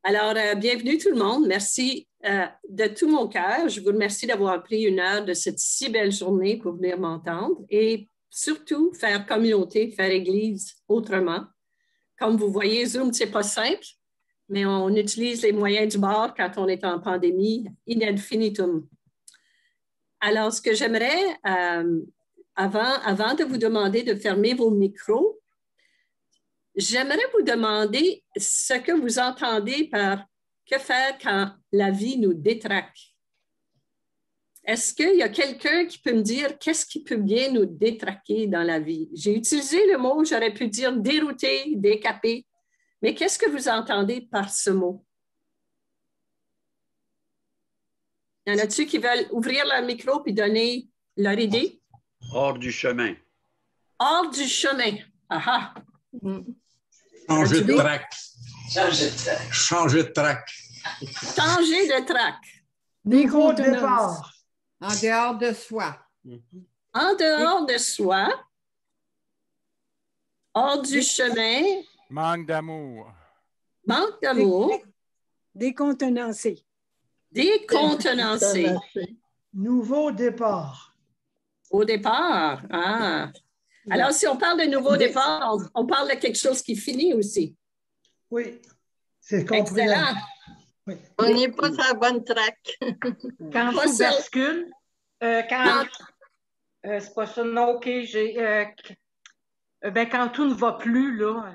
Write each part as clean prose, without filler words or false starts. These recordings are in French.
Alors, bienvenue tout le monde. Merci de tout mon cœur. Je vous remercie d'avoir pris une heure de cette si belle journée pour venir m'entendre et surtout faire communauté, faire Église autrement. Comme vous voyez, Zoom, c'est pas simple, mais on utilise les moyens du bord quand on est en pandémie, in infinitum. Alors, ce que j'aimerais, avant de vous demander de fermer vos micros, j'aimerais vous demander ce que vous entendez par « que faire quand la vie nous détraque ». Est-ce qu'il y a quelqu'un qui peut me dire qu'est-ce qui peut bien nous détraquer dans la vie? J'ai utilisé le mot, j'aurais pu dire dérouter, décaper, mais qu'est-ce que vous entendez par ce mot? Y en a-t-il qui veulent ouvrir leur micro et donner leur idée? Hors du chemin. Hors du chemin. Ah ah. Changer de track. Changer de track. Changer de track. Changer de track. Nouveau départ. En dehors de soi. En dehors de soi. Hors du chemin. Manque d'amour. Manque d'amour. Décontenancé. Décontenancé. Nouveau départ. Au départ. Ah. Alors, si on parle de nouveau départ, on parle de quelque chose qui finit aussi. Oui, c'est compris. Excellent. Oui. On n'est pas sur la bonne track. Quand Pas tout ça. bascule, c'est pas ça, non, OK, quand tout ne va plus, là.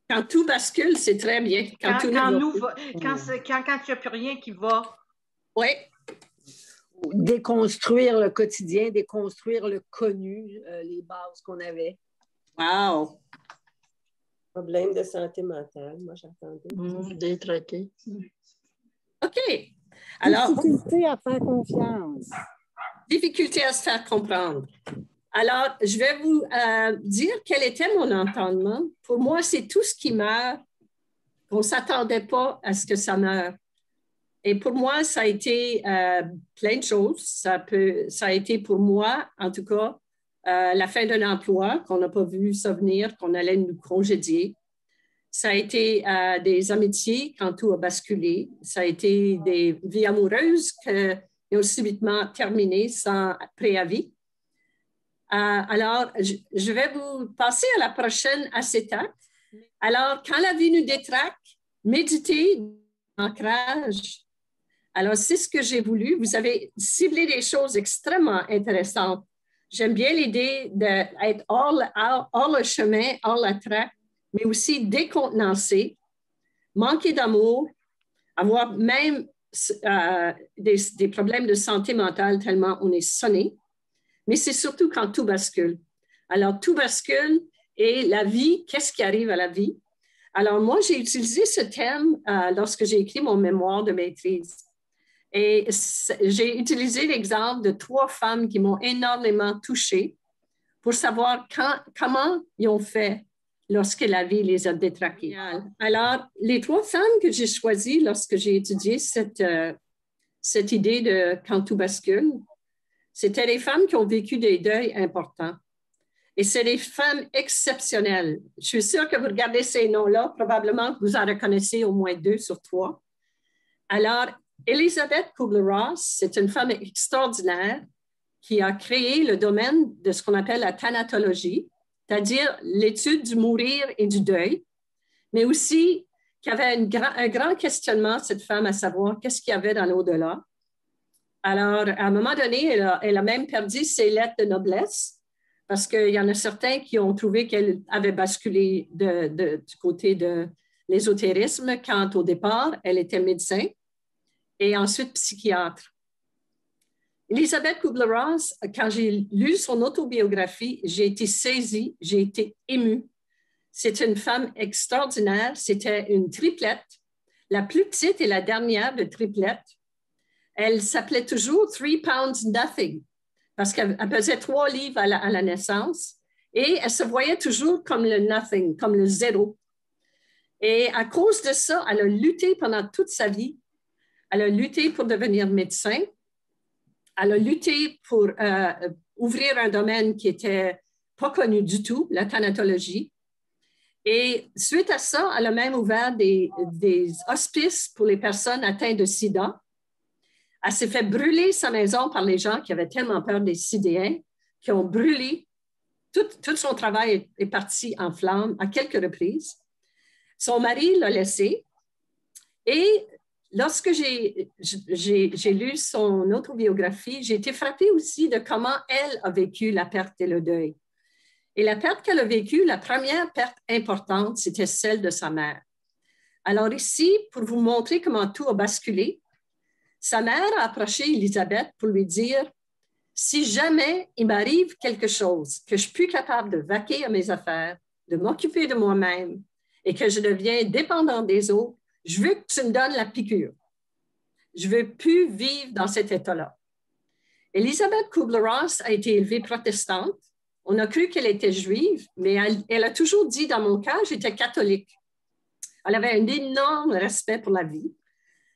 Quand tout bascule, c'est très bien. Quand il n'y Quand il n'y a plus rien qui va. Oui. Déconstruire le quotidien, déconstruire le connu, les bases qu'on avait. Wow. Problème de santé mentale, moi j'attendais. Détraqué. OK. Alors, Difficulté à faire confiance. difficulté à se faire comprendre. Alors, je vais vous dire quel était mon entendement. Pour moi, c'est tout ce qui meurt. On ne s'attendait pas à ce que ça meure. Et pour moi, ça a été plein de choses. Ça a été pour moi, en tout cas, la fin d'un emploi qu'on n'a pas vu ça venir, qu'on allait nous congédier. Ça a été des amitiés quand tout a basculé. Ça a été des vies amoureuses qui ont subitement terminé sans préavis. Alors, je vais vous passer à la prochaine acétate. Alors, quand la vie nous détraque, méditez l'ancrage. Alors, c'est ce que j'ai voulu. Vous avez ciblé des choses extrêmement intéressantes. J'aime bien l'idée d'être hors le chemin, hors la traque, mais aussi décontenancé, manquer d'amour, avoir même des problèmes de santé mentale tellement on est sonné. Mais c'est surtout quand tout bascule. Alors, tout bascule et la vie, qu'est-ce qui arrive à la vie? Alors, moi, j'ai utilisé ce thème lorsque j'ai écrit mon mémoire de maîtrise. Et j'ai utilisé l'exemple de 3 femmes qui m'ont énormément touchée pour savoir comment ils ont fait lorsque la vie les a détraquées. Alors, les 3 femmes que j'ai choisies lorsque j'ai étudié cette idée de quand tout bascule, c'était des femmes qui ont vécu des deuils importants. Et c'est des femmes exceptionnelles. Je suis sûre que vous regardez ces noms-là, probablement que vous en reconnaissez au moins 2 sur 3. Alors, Elizabeth Kubler-Ross, c'est une femme extraordinaire qui a créé le domaine de ce qu'on appelle la thanatologie, c'est-à-dire l'étude du mourir et du deuil, mais aussi qui avait un grand questionnement, cette femme, à savoir qu'est-ce qu'il y avait dans l'au-delà. Alors, à un moment donné, elle a même perdu ses lettres de noblesse parce qu'il y en a certains qui ont trouvé qu'elle avait basculé du côté de l'ésotérisme quand, au départ, elle était médecin et ensuite psychiatre. Elizabeth Kubler-Ross, quand j'ai lu son autobiographie, j'ai été saisie, j'ai été émue. C'est une femme extraordinaire. C'était une triplette, la plus petite et la dernière de triplettes. Elle s'appelait toujours 3 pounds nothing parce qu'elle pesait 3 livres à la naissance et elle se voyait toujours comme le nothing, comme le zéro. Et à cause de ça, elle a lutté pendant toute sa vie. Elle a lutté pour devenir médecin. Elle a lutté pour ouvrir un domaine qui n'était pas connu du tout, la thanatologie. Et suite à ça, elle a même ouvert des hospices pour les personnes atteintes de sida. Elle s'est fait brûler sa maison par les gens qui avaient tellement peur des sidéens, qui ont brûlé. Tout son travail est parti en flammes à quelques reprises. Son mari l'a laissé. Et lorsque j'ai lu son autobiographie, j'ai été frappée aussi de comment elle a vécu la perte et le deuil. Et la perte qu'elle a vécue, la première perte importante, c'était celle de sa mère. Alors ici, pour vous montrer comment tout a basculé, sa mère a approché Élisabeth pour lui dire « Si jamais il m'arrive quelque chose, que je suis plus capable de vaquer à mes affaires, de m'occuper de moi-même et que je deviens dépendante des autres, je veux que tu me donnes la piqûre. Je ne veux plus vivre dans cet état-là. » Elisabeth Kubler-Ross a été élevée protestante. On a cru qu'elle était juive, mais elle a toujours dit, dans mon cas, j'étais catholique. Elle avait un énorme respect pour la vie.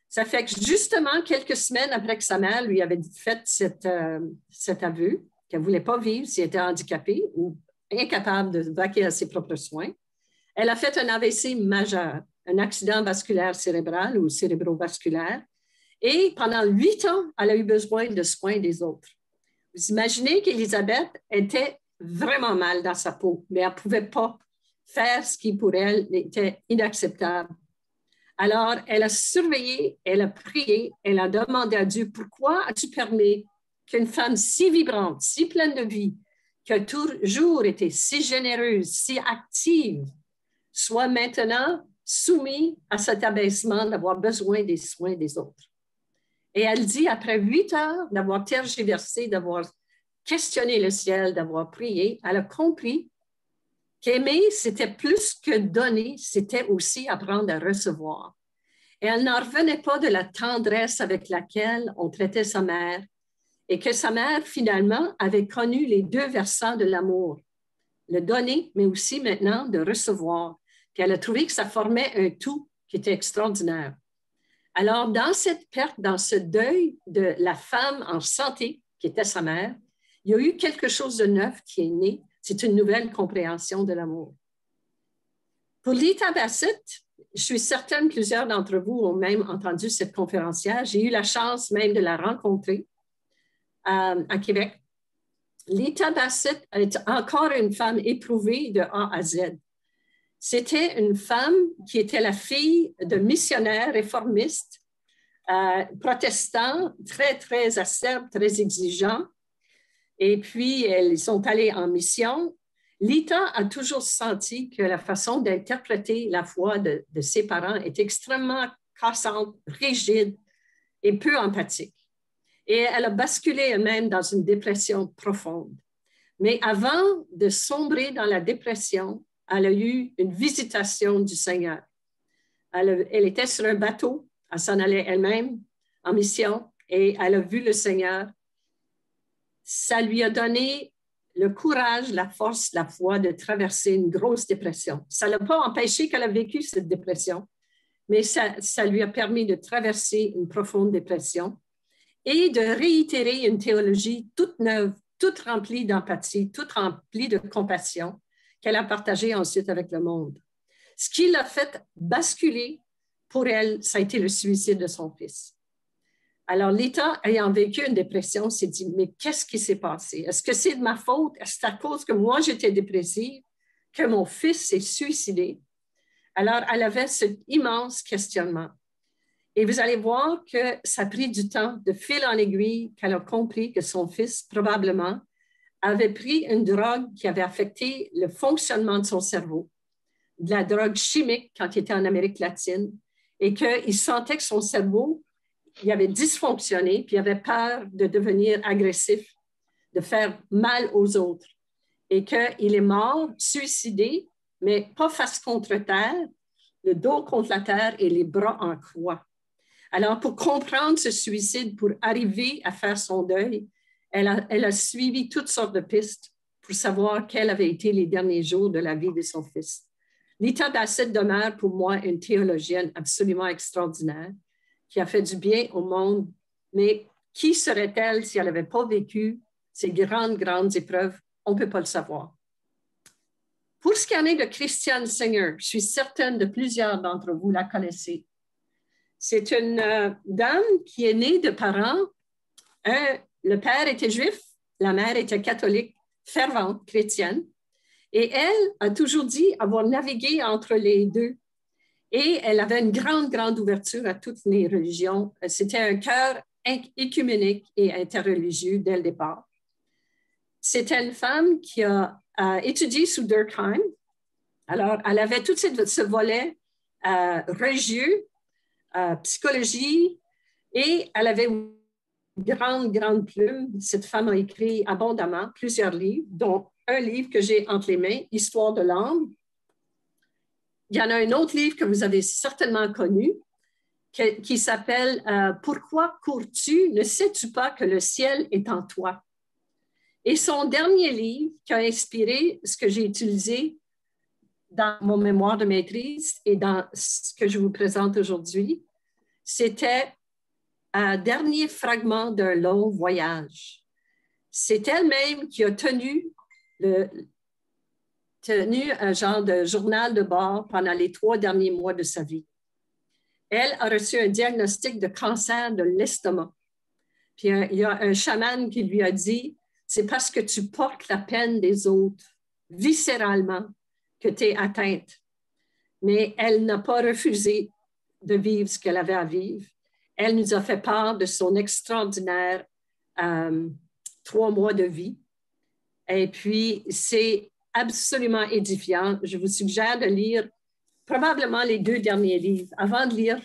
Ça fait que justement, quelques semaines après que sa mère lui avait fait cet aveu, qu'elle ne voulait pas vivre si elle était handicapée ou incapable de vaquer à ses propres soins, elle a fait un AVC majeur, un accident vasculaire cérébral ou cérébrovasculaire. Et pendant 8 ans, elle a eu besoin de soins des autres. Vous imaginez qu'Élisabeth était vraiment mal dans sa peau, mais elle ne pouvait pas faire ce qui pour elle était inacceptable. Alors, elle a surveillé, elle a prié, elle a demandé à Dieu, pourquoi as-tu permis qu'une femme si vibrante, si pleine de vie, qui a toujours été si généreuse, si active, soit maintenant soumise à cet abaissement d'avoir besoin des soins des autres. Et elle dit, après 8 heures d'avoir tergiversé, d'avoir questionné le ciel, d'avoir prié, elle a compris qu'aimer, c'était plus que donner, c'était aussi apprendre à recevoir. Et elle n'en revenait pas de la tendresse avec laquelle on traitait sa mère et que sa mère, finalement, avait connu les 2 versants de l'amour, le donner, mais aussi maintenant de recevoir. Puis elle a trouvé que ça formait un tout qui était extraordinaire. Alors, dans cette perte, dans ce deuil de la femme en santé, qui était sa mère, il y a eu quelque chose de neuf qui est né. C'est une nouvelle compréhension de l'amour. Pour Lita Bassett, je suis certaine que plusieurs d'entre vous ont même entendu cette conférencière. J'ai eu la chance même de la rencontrer à Québec. Lita Bassett est encore une femme éprouvée de A à Z. C'était une femme qui était la fille de missionnaires réformistes, protestants, très, très acerbes, très exigeants. Et puis, ils sont allés en mission. Lita a toujours senti que la façon d'interpréter la foi de ses parents est extrêmement cassante, rigide et peu empathique. Et elle a basculé elle-même dans une dépression profonde. Mais avant de sombrer dans la dépression, elle a eu une visitation du Seigneur. Elle était sur un bateau, elle s'en allait elle-même en mission et elle a vu le Seigneur. Ça lui a donné le courage, la force, la foi de traverser une grosse dépression. Ça ne l'a pas empêché qu'elle a vécu cette dépression, mais ça lui a permis de traverser une profonde dépression et de réitérer une théologie toute neuve, toute remplie d'empathie, toute remplie de compassion qu'elle a partagée ensuite avec le monde. Ce qui l'a fait basculer, pour elle, ça a été le suicide de son fils. Alors, Lita, ayant vécu une dépression, s'est dit, mais qu'est-ce qui s'est passé? Est-ce que c'est de ma faute? Est-ce que c'est à cause que moi, j'étais dépressive, que mon fils s'est suicidé? Alors, elle avait cet immense questionnement. Et vous allez voir que ça a pris du temps, de fil en aiguille, qu'elle a compris que son fils, probablement, avait pris une drogue qui avait affecté le fonctionnement de son cerveau, de la drogue chimique quand il était en Amérique latine, et qu'il sentait que son cerveau, il avait dysfonctionné, puis il avait peur de devenir agressif, de faire mal aux autres, et qu'il est mort, suicidé, mais pas face contre terre, le dos contre la terre et les bras en croix. Alors, pour comprendre ce suicide, pour arriver à faire son deuil, elle a suivi toutes sortes de pistes pour savoir quels avaient été les derniers jours de la vie de son fils. Lita Bassett demeure pour moi une théologienne absolument extraordinaire qui a fait du bien au monde, mais qui serait-elle si elle n'avait pas vécu ces grandes, grandes épreuves? On ne peut pas le savoir. Pour ce qui en est de Christiane Singer, je suis certaine de plusieurs d'entre vous la connaissez. C'est une dame qui est née de parents. Le père était juif, la mère était catholique, fervente, chrétienne. Et elle a toujours dit avoir navigué entre les deux. Et elle avait une grande, grande ouverture à toutes les religions. C'était un cœur écuménique et interreligieux dès le départ. C'était une femme qui a étudié sous Durkheim. Alors, elle avait tout ce volet religieux, psychologie, et elle avait une grande, grande plume. Cette femme a écrit abondamment plusieurs livres, dont un livre que j'ai entre les mains, Histoire de l'âme. Il y en a un autre livre que vous avez certainement connu, qui s'appelle « Pourquoi cours-tu? Ne sais-tu pas que le ciel est en toi? » Et son dernier livre qui a inspiré ce que j'ai utilisé dans mon mémoire de maîtrise et dans ce que je vous présente aujourd'hui, c'était un dernier fragment d'un long voyage. C'est elle-même qui a tenu un genre de journal de bord pendant les 3 derniers mois de sa vie. Elle a reçu un diagnostic de cancer de l'estomac. Puis il y a un chaman qui lui a dit, c'est parce que tu portes la peine des autres viscéralement que tu es atteinte. Mais elle n'a pas refusé de vivre ce qu'elle avait à vivre. Elle nous a fait part de son extraordinaire 3 mois de vie. Et puis, c'est absolument édifiant. Je vous suggère de lire probablement les 2 derniers livres. Avant de lire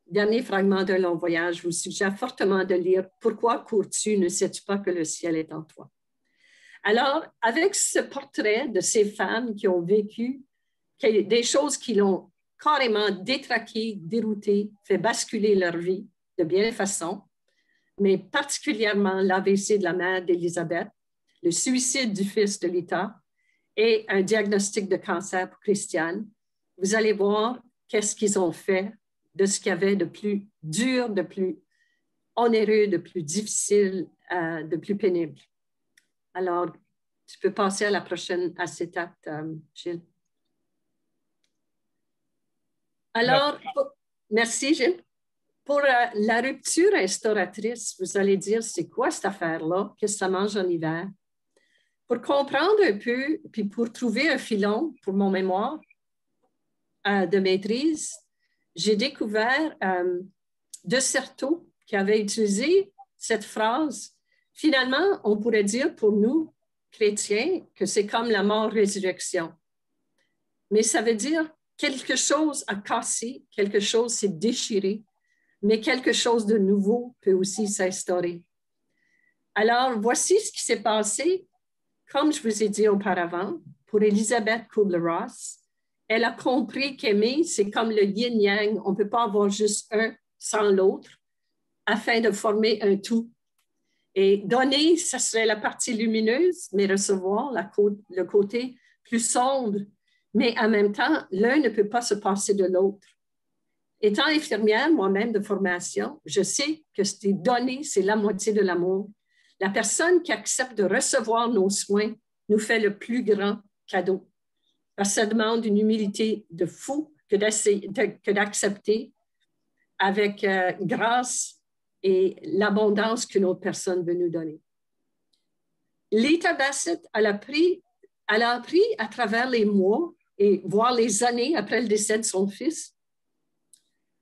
dernier fragment d'un long voyage, je vous suggère fortement de lire « Pourquoi cours-tu? Ne sais-tu pas que le ciel est en toi? » Alors, avec ce portrait de ces femmes qui ont vécu des choses qui l'ont carrément détraqué, dérouté, fait basculer leur vie de bien des façons, mais particulièrement l'AVC de la mère d'Élisabeth, le suicide du fils de Lita et un diagnostic de cancer pour Christiane, vous allez voir qu'est-ce qu'ils ont fait de ce qu'il y avait de plus dur, de plus onéreux, de plus difficile, de plus pénible. Alors, tu peux passer à la prochaine acétate, Gilles. Alors, merci Gilles. Pour la rupture instauratrice, vous allez dire, c'est quoi cette affaire-là? Qu'est-ce que ça mange en hiver? Pour comprendre un peu, puis pour trouver un filon pour mon mémoire de maîtrise, j'ai découvert De Certeau qui avait utilisé cette phrase. Finalement, on pourrait dire pour nous, chrétiens, que c'est comme la mort-résurrection. Mais ça veut dire quelque chose a cassé, quelque chose s'est déchiré, mais quelque chose de nouveau peut aussi s'instaurer. Alors, voici ce qui s'est passé, comme je vous ai dit auparavant, pour Elisabeth Kubler-Ross. Elle a compris qu'aimer, c'est comme le yin-yang. On ne peut pas avoir juste un sans l'autre afin de former un tout. Et donner, ça serait la partie lumineuse, mais recevoir le côté plus sombre. Mais en même temps, l'un ne peut pas se passer de l'autre. Étant infirmière, moi-même de formation, je sais que c'est donner, c'est la moitié de l'amour. La personne qui accepte de recevoir nos soins nous fait le plus grand cadeau. Parce que ça demande une humilité de fou que d'accepter avec grâce et l'abondance qu'une autre personne veut nous donner. Lita Bassett, elle a appris à travers les mois et voire les années après le décès de son fils.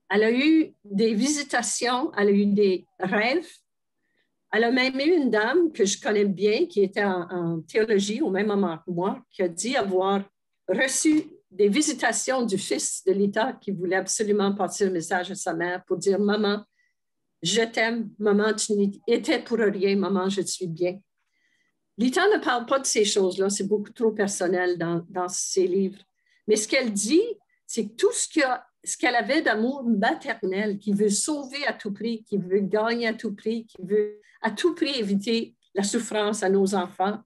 Elle a eu des visitations, elle a eu des rêves. Elle a même eu une dame que je connais bien, qui était en théologie au même moment que moi, qui a dit avoir reçu des visitations du fils de Lita qui voulait absolument passer un message à sa mère pour dire « Maman, je t'aime. Maman, tu n'étais pour rien. Maman, je suis bien. » Lita ne parle pas de ces choses-là. C'est beaucoup trop personnel dans ses livres. Mais ce qu'elle dit, c'est que tout ce qu'elle avait d'amour maternel, qui veut sauver à tout prix, qui veut gagner à tout prix, qui veut à tout prix éviter la souffrance à nos enfants,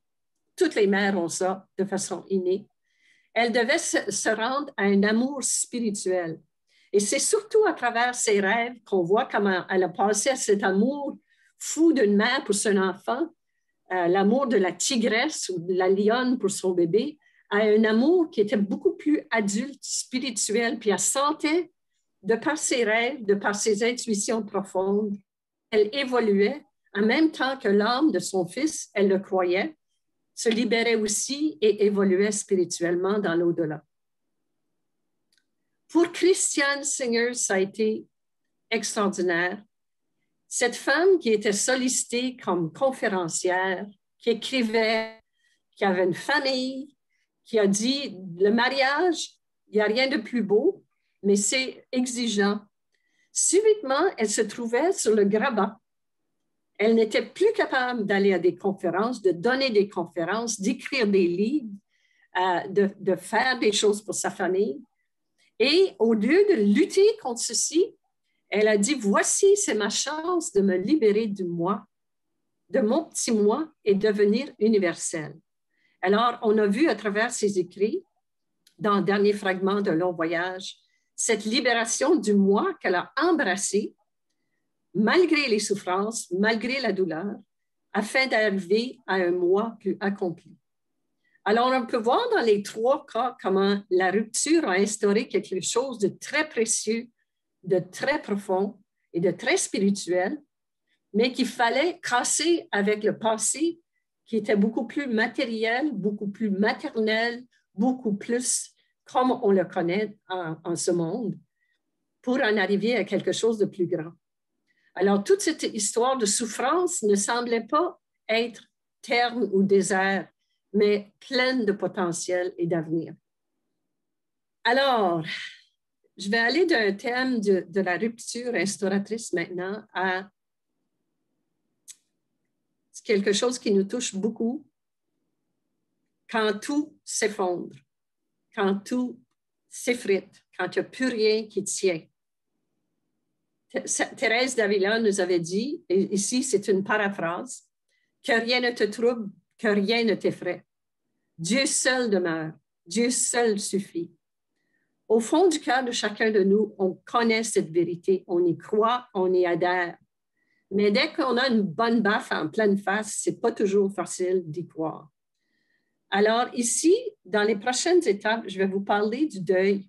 toutes les mères ont ça de façon innée. Elle devait se rendre à un amour spirituel. Et c'est surtout à travers ses rêves qu'on voit comment elle a passé à cet amour fou d'une mère pour son enfant, l'amour de la tigresse ou de la lionne pour son bébé, à un amour qui était beaucoup plus adulte, spirituel, puis elle sentait, de par ses rêves, de par ses intuitions profondes, elle évoluait en même temps que l'âme de son fils, elle le croyait, se libérait aussi et évoluait spirituellement dans l'au-delà. Pour Christiane Singer, ça a été extraordinaire. Cette femme qui était sollicitée comme conférencière, qui écrivait, qui avait une famille, qui a dit, le mariage, il n'y a rien de plus beau, mais c'est exigeant. Subitement, elle se trouvait sur le grabat. Elle n'était plus capable d'aller à des conférences, de donner des conférences, d'écrire des livres, de faire des choses pour sa famille. Et au lieu de lutter contre ceci, elle a dit, voici, c'est ma chance de me libérer du moi, de mon petit moi et devenir universel. Alors, on a vu à travers ses écrits, dans le dernier fragment de Long Voyage, cette libération du moi qu'elle a embrassée, malgré les souffrances, malgré la douleur, afin d'arriver à un moi plus accompli. Alors, on peut voir dans les trois cas comment la rupture a instauré quelque chose de très précieux, de très profond et de très spirituel, mais qu'il fallait casser avec le passé qui était beaucoup plus matériel, beaucoup plus maternel, beaucoup plus comme on le connaît en ce monde, pour en arriver à quelque chose de plus grand. Alors, toute cette histoire de souffrance ne semblait pas être terne ou désert, mais pleine de potentiel et d'avenir. Alors, je vais aller d'un thème de la rupture instauratrice maintenant à quelque chose qui nous touche beaucoup, quand tout s'effondre, quand tout s'effrite, quand il n'y a plus rien qui tient. Thérèse d'Avila nous avait dit, et ici c'est une paraphrase, que rien ne te trouble, que rien ne t'effraie. Dieu seul demeure, Dieu seul suffit. Au fond du cœur de chacun de nous, on connaît cette vérité, on y croit, on y adhère. Mais dès qu'on a une bonne baffe en pleine face, ce n'est pas toujours facile d'y croire. Alors ici, dans les prochaines étapes, je vais vous parler du deuil.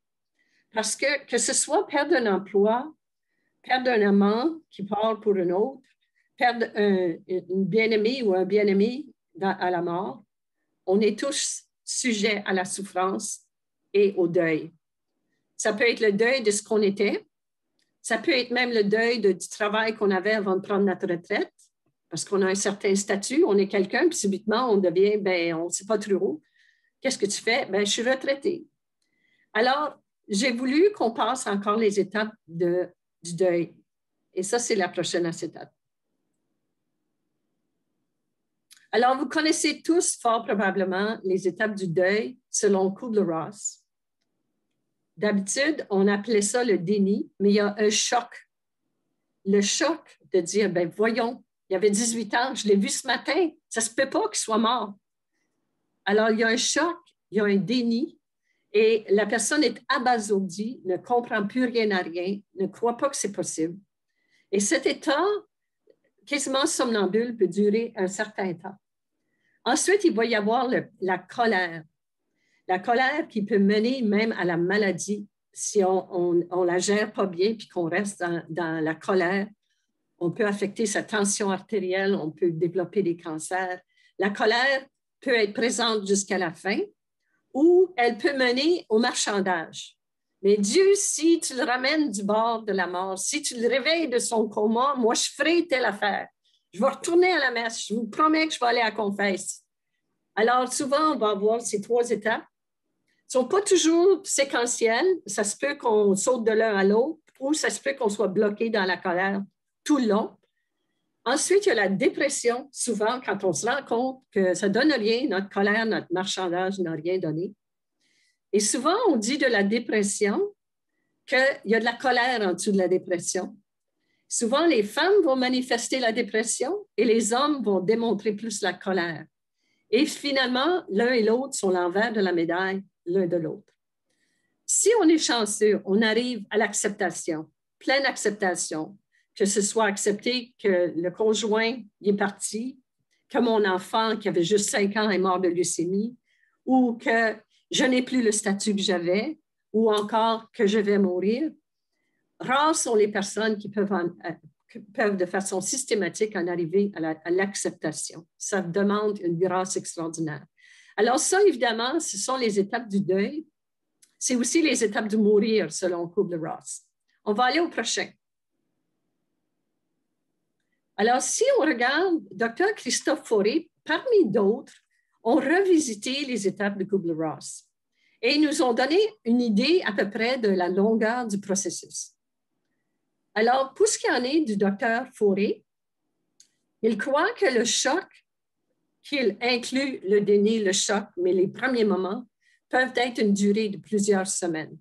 Parce que ce soit perdre un emploi, perdre un amant qui part pour un autre, perdre une bien-aimée ou un bien-aimé à la mort, on est tous sujets à la souffrance et au deuil. Ça peut être le deuil de ce qu'on était, ça peut être même le deuil du travail qu'on avait avant de prendre notre retraite, parce qu'on a un certain statut, on est quelqu'un, puis subitement, on devient, on ne sait pas trop. Qu'est-ce que tu fais? Je suis retraitée. Alors, j'ai voulu qu'on passe encore les étapes du deuil. Et ça, c'est la prochaine étape. Alors, vous connaissez tous fort probablement les étapes du deuil selon Kubler-Ross. D'habitude, on appelait ça le déni, mais il y a un choc. Le choc de dire, voyons, il avait 18 ans, je l'ai vu ce matin, ça ne se peut pas qu'il soit mort. Alors, il y a un choc, il y a un déni, et la personne est abasourdie, ne comprend plus rien à rien, ne croit pas que c'est possible. Et cet état, quasiment somnambule, peut durer un certain temps. Ensuite, il va y avoir la colère. La colère qui peut mener même à la maladie si on ne la gère pas bien puis qu'on reste dans la colère. On peut affecter sa tension artérielle, on peut développer des cancers. La colère peut être présente jusqu'à la fin ou elle peut mener au marchandage. Mais Dieu, si tu le ramènes du bord de la mort, si tu le réveilles de son coma, moi, je ferai telle affaire. Je vais retourner à la messe. Je vous promets que je vais aller à la confesse. Alors, souvent, on va avoir ces trois étapes. Ils ne sont pas toujours séquentielles. Ça se peut qu'on saute de l'un à l'autre ou ça se peut qu'on soit bloqué dans la colère tout le long. Ensuite, il y a la dépression, souvent, quand on se rend compte que ça ne donne rien, notre colère, notre marchandage n'a rien donné. Et souvent, on dit de la dépression qu'il y a de la colère en dessous de la dépression. Souvent, les femmes vont manifester la dépression et les hommes vont démontrer plus la colère. Et finalement, l'un et l'autre sont l'envers de la médaille, l'un de l'autre. Si on est chanceux, on arrive à l'acceptation, pleine acceptation, que ce soit accepté que le conjoint est parti, que mon enfant qui avait juste 5 ans est mort de leucémie, ou que je n'ai plus le statut que j'avais ou encore que je vais mourir. Rares sont les personnes qui peuvent de façon systématique en arriver à l'acceptation. Ça demande une grâce extraordinaire. Alors ça, évidemment, ce sont les étapes du deuil. C'est aussi les étapes du mourir, selon Kubler-Ross. On va aller au prochain. Alors, si on regarde, Dr. Christophe Fauré, parmi d'autres, ont revisité les étapes de Kubler-Ross et ils nous ont donné une idée à peu près de la longueur du processus. Alors, pour ce qui en est du Dr. Fauré, il croit que le choc, qu'il inclut le déni, le choc, mais les premiers moments, peuvent être une durée de plusieurs semaines.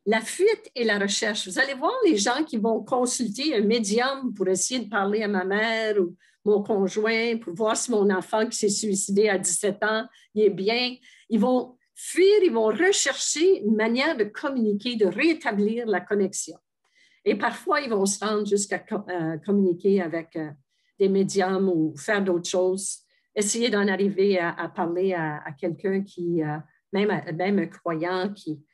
La fuite et la recherche. Vous allez voir les gens qui vont consulter un médium pour essayer de parler à ma mère ou mon conjoint pour voir si mon enfant qui s'est suicidé à 17 ans, il est bien. Ils vont fuir, ils vont rechercher une manière de communiquer, de rétablir la connexion. Et parfois, ils vont se rendre jusqu'à communiquer avec des médiums ou faire d'autres choses, essayer d'en arriver à parler à quelqu'un qui, même un croyant qui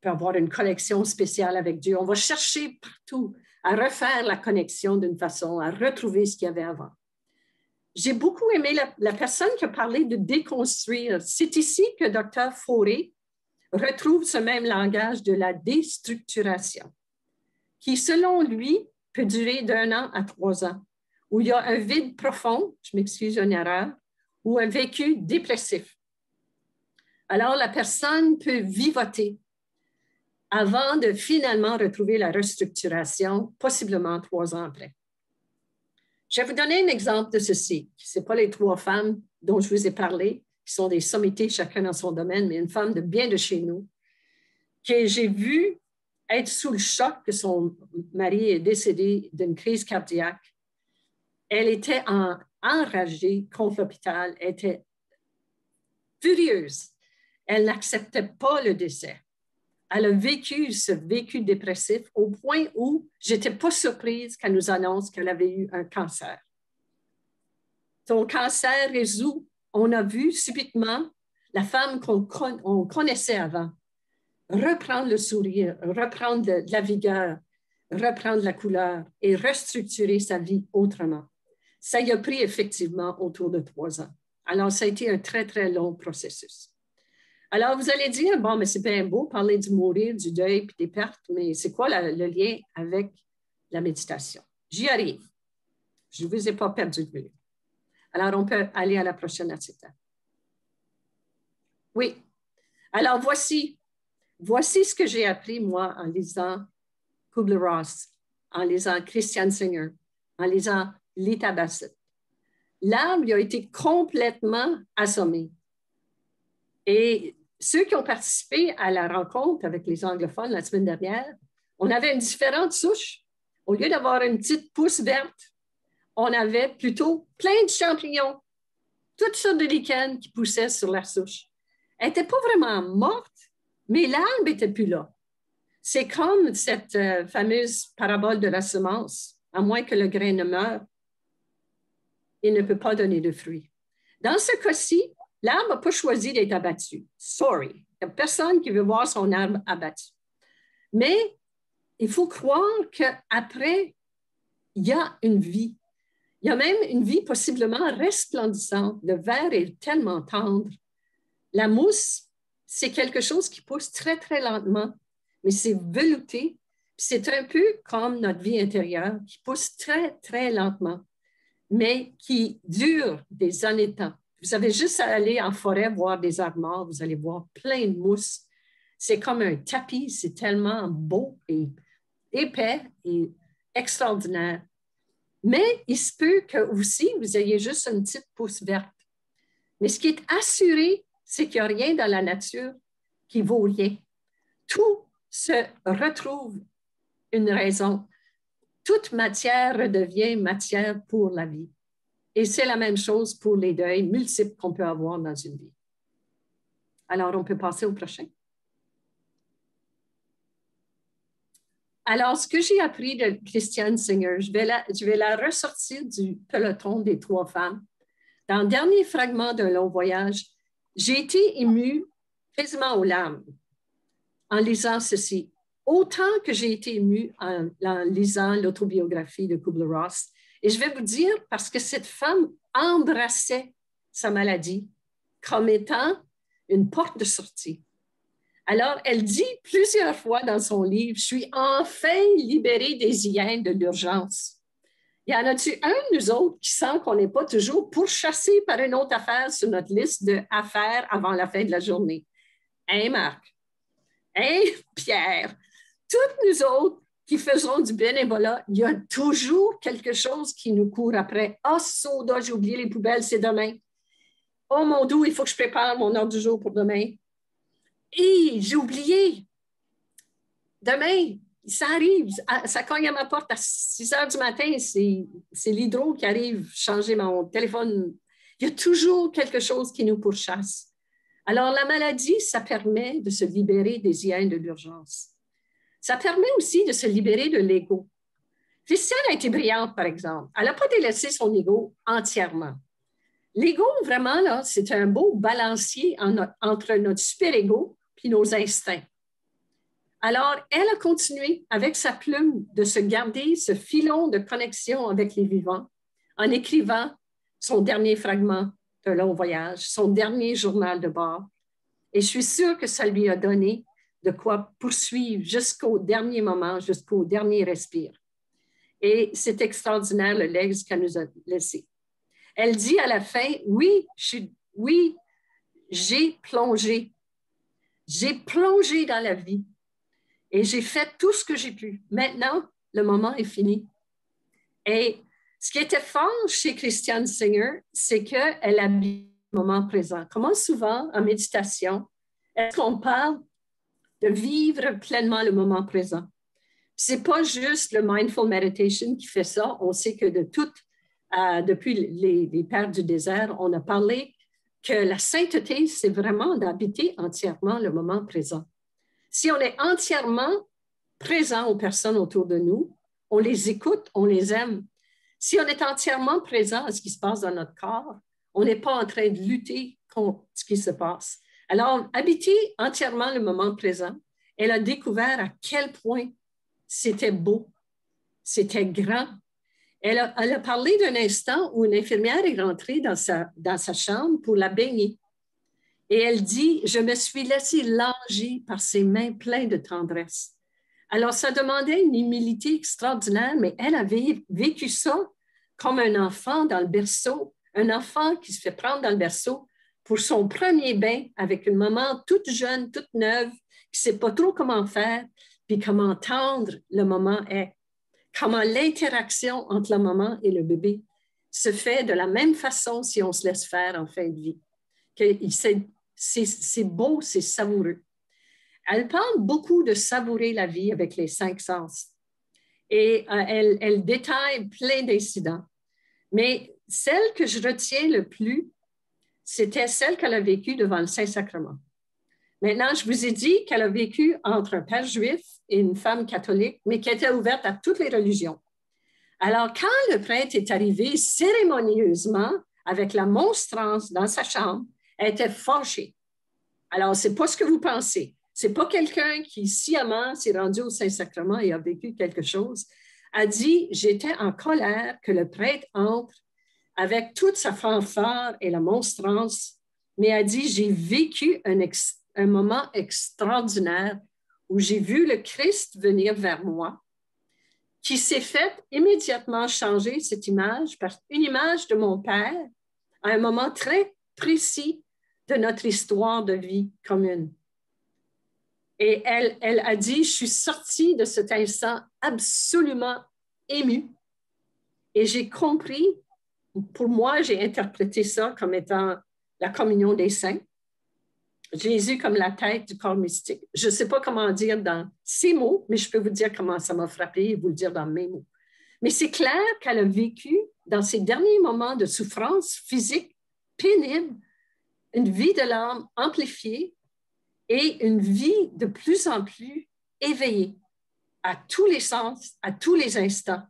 peut avoir une connexion spéciale avec Dieu. On va chercher partout à refaire la connexion d'une façon, à retrouver ce qu'il y avait avant. J'ai beaucoup aimé la personne qui a parlé de déconstruire. C'est ici que Dr. Fauré retrouve ce même langage de la déstructuration, qui, selon lui, peut durer d'1 an à 3 ans, où il y a un vide profond, je m'excuse une erreur, ou un vécu dépressif. Alors, la personne peut vivoter avant de finalement retrouver la restructuration, possiblement 3 ans après. Je vais vous donner un exemple de ceci. Ce n'est pas les 3 femmes dont je vous ai parlé, qui sont des sommités chacun dans son domaine, mais une femme de bien de chez nous, que j'ai vue être sous le choc que son mari est décédé d'une crise cardiaque. Elle était enragée contre l'hôpital, elle était furieuse. Elle n'acceptait pas le décès. Elle a vécu ce vécu dépressif au point où je n'étais pas surprise qu'elle nous annonce qu'elle avait eu un cancer. Son cancer résout, on a vu subitement la femme qu'on connaissait avant reprendre le sourire, reprendre de la vigueur, reprendre la couleur et restructurer sa vie autrement. Ça y a pris effectivement autour de 3 ans. Alors, ça a été un très, très long processus. Alors, vous allez dire, bon, mais c'est bien beau parler du mourir, du deuil puis des pertes, mais c'est quoi le lien avec la méditation? J'y arrive. Je ne vous ai pas perdu de vue. Alors, on peut aller à la prochaine étape. Oui. Alors, voici ce que j'ai appris, moi, en lisant Kubler-Ross, en lisant Christian Singer, en lisant Lita Bassett. L'arbre a été complètement assommé. Et ceux qui ont participé à la rencontre avec les anglophones la semaine dernière, on avait une différente souche. Au lieu d'avoir une petite pousse verte, on avait plutôt plein de champignons, toutes sortes de lichens qui poussaient sur la souche. Elle n'était pas vraiment morte, mais l'arbre n'était plus là. C'est comme cette fameuse parabole de la semence. À moins que le grain ne meure, il ne peut pas donner de fruits. Dans ce cas-ci, l'arbre n'a pas choisi d'être abattu. Sorry. Il n'y a personne qui veut voir son arbre abattu. Mais il faut croire qu'après, il y a une vie. Il y a même une vie possiblement resplendissante. Le verre est tellement tendre. La mousse, c'est quelque chose qui pousse très, très lentement, mais c'est velouté. C'est un peu comme notre vie intérieure qui pousse très, très lentement, mais qui dure des années de temps. Vous avez juste à aller en forêt voir des arbres morts, vous allez voir plein de mousse. C'est comme un tapis, c'est tellement beau et épais et extraordinaire. Mais il se peut que aussi vous ayez juste une petite pousse verte. Mais ce qui est assuré, c'est qu'il n'y a rien dans la nature qui vaut rien. Tout se retrouve une raison. Toute matière redevient matière pour la vie. Et c'est la même chose pour les deuils multiples qu'on peut avoir dans une vie. Alors, on peut passer au prochain. Alors, ce que j'ai appris de Christian Singer, je vais la ressortir du peloton des 3 femmes. Dans le dernier fragment d'un long voyage, j'ai été émue quasiment aux larmes en lisant ceci. Autant que j'ai été émue en lisant l'autobiographie de Kubler-Ross. Et je vais vous dire, parce que cette femme embrassait sa maladie comme étant une porte de sortie. Alors, elle dit plusieurs fois dans son livre, « Je suis enfin libérée des hyènes de l'urgence. » Y en a-tu un de nous autres qui sent qu'on n'est pas toujours pourchassé par une autre affaire sur notre liste d'affaires avant la fin de la journée? Hein, Marc? Hein, Pierre? Toutes nous autres qui faisons du bénévolat, il y a toujours quelque chose qui nous court après. « Ah, soda, j'ai oublié les poubelles, c'est demain. Oh, mon Dieu, il faut que je prépare mon ordre du jour pour demain. Et j'ai oublié. Demain, ça arrive, ça cogne à ma porte à 6 heures du matin, c'est l'hydro qui arrive changer mon téléphone. Il y a toujours quelque chose qui nous pourchasse. Alors, la maladie, ça permet de se libérer des hyènes de l'urgence. Ça permet aussi de se libérer de l'ego. Christiane a été brillante, par exemple. Elle n'a pas délaissé son ego entièrement. L'ego, vraiment, là, c'est un beau balancier entre notre super-ego et nos instincts. Alors, elle a continué avec sa plume de se garder ce filon de connexion avec les vivants en écrivant son dernier fragment d'un long voyage, son dernier journal de bord. Et je suis sûre que ça lui a donné de quoi poursuivre jusqu'au dernier moment, jusqu'au dernier respire. Et c'est extraordinaire le legs qu'elle nous a laissé. Elle dit à la fin, oui, j'ai plongé. J'ai plongé dans la vie et j'ai fait tout ce que j'ai pu. Maintenant, le moment est fini. Et ce qui était fort chez Christiane Singer, c'est qu'elle habite le moment présent. Comment souvent, en méditation, est-ce qu'on parle de vivre pleinement le moment présent? Ce n'est pas juste le mindful meditation qui fait ça. On sait que depuis les pères du désert, on a parlé que la sainteté, c'est vraiment d'habiter entièrement le moment présent. Si on est entièrement présent aux personnes autour de nous, on les écoute, on les aime. Si on est entièrement présent à ce qui se passe dans notre corps, on n'est pas en train de lutter contre ce qui se passe. Alors, habiter entièrement le moment présent, elle a découvert à quel point c'était beau, c'était grand. Elle a parlé d'un instant où une infirmière est rentrée dans sa chambre pour la baigner. Et elle dit, « Je me suis laissée langer par ses mains pleines de tendresse. » Alors, ça demandait une humilité extraordinaire, mais elle avait vécu ça comme un enfant dans le berceau, un enfant qui se fait prendre dans le berceau pour son premier bain avec une maman toute jeune, toute neuve, qui ne sait pas trop comment faire, puis comment tendre le moment est. Comment l'interaction entre la maman et le bébé se fait de la même façon si on se laisse faire en fin de vie. C'est beau, c'est savoureux. Elle parle beaucoup de savourer la vie avec les 5 sens. Et elle détaille plein d'incidents. Mais celle que je retiens le plus, c'était celle qu'elle a vécue devant le Saint-Sacrement. Maintenant, je vous ai dit qu'elle a vécu entre un père juif et une femme catholique, mais qui était ouverte à toutes les religions. Alors, quand le prêtre est arrivé cérémonieusement avec la monstrance dans sa chambre, elle était fâchée. Alors, ce n'est pas ce que vous pensez. Ce n'est pas quelqu'un qui sciemment s'est rendu au Saint-Sacrement et a vécu quelque chose. Elle dit, j'étais en colère que le prêtre entre avec toute sa fanfare et la monstrance, mais elle dit, j'ai vécu un moment extraordinaire où j'ai vu le Christ venir vers moi, qui s'est fait immédiatement changer cette image par une image de mon Père à un moment très précis de notre histoire de vie commune. Et elle a dit, je suis sortie de cet instant absolument émue et j'ai compris, pour moi, j'ai interprété ça comme étant la communion des saints. Jésus comme la tête du corps mystique. Je ne sais pas comment dire dans ces mots, mais je peux vous dire comment ça m'a frappé et vous le dire dans mes mots. Mais c'est clair qu'elle a vécu, dans ses derniers moments de souffrance physique pénible, une vie de l'âme amplifiée et une vie de plus en plus éveillée à tous les sens, à tous les instants,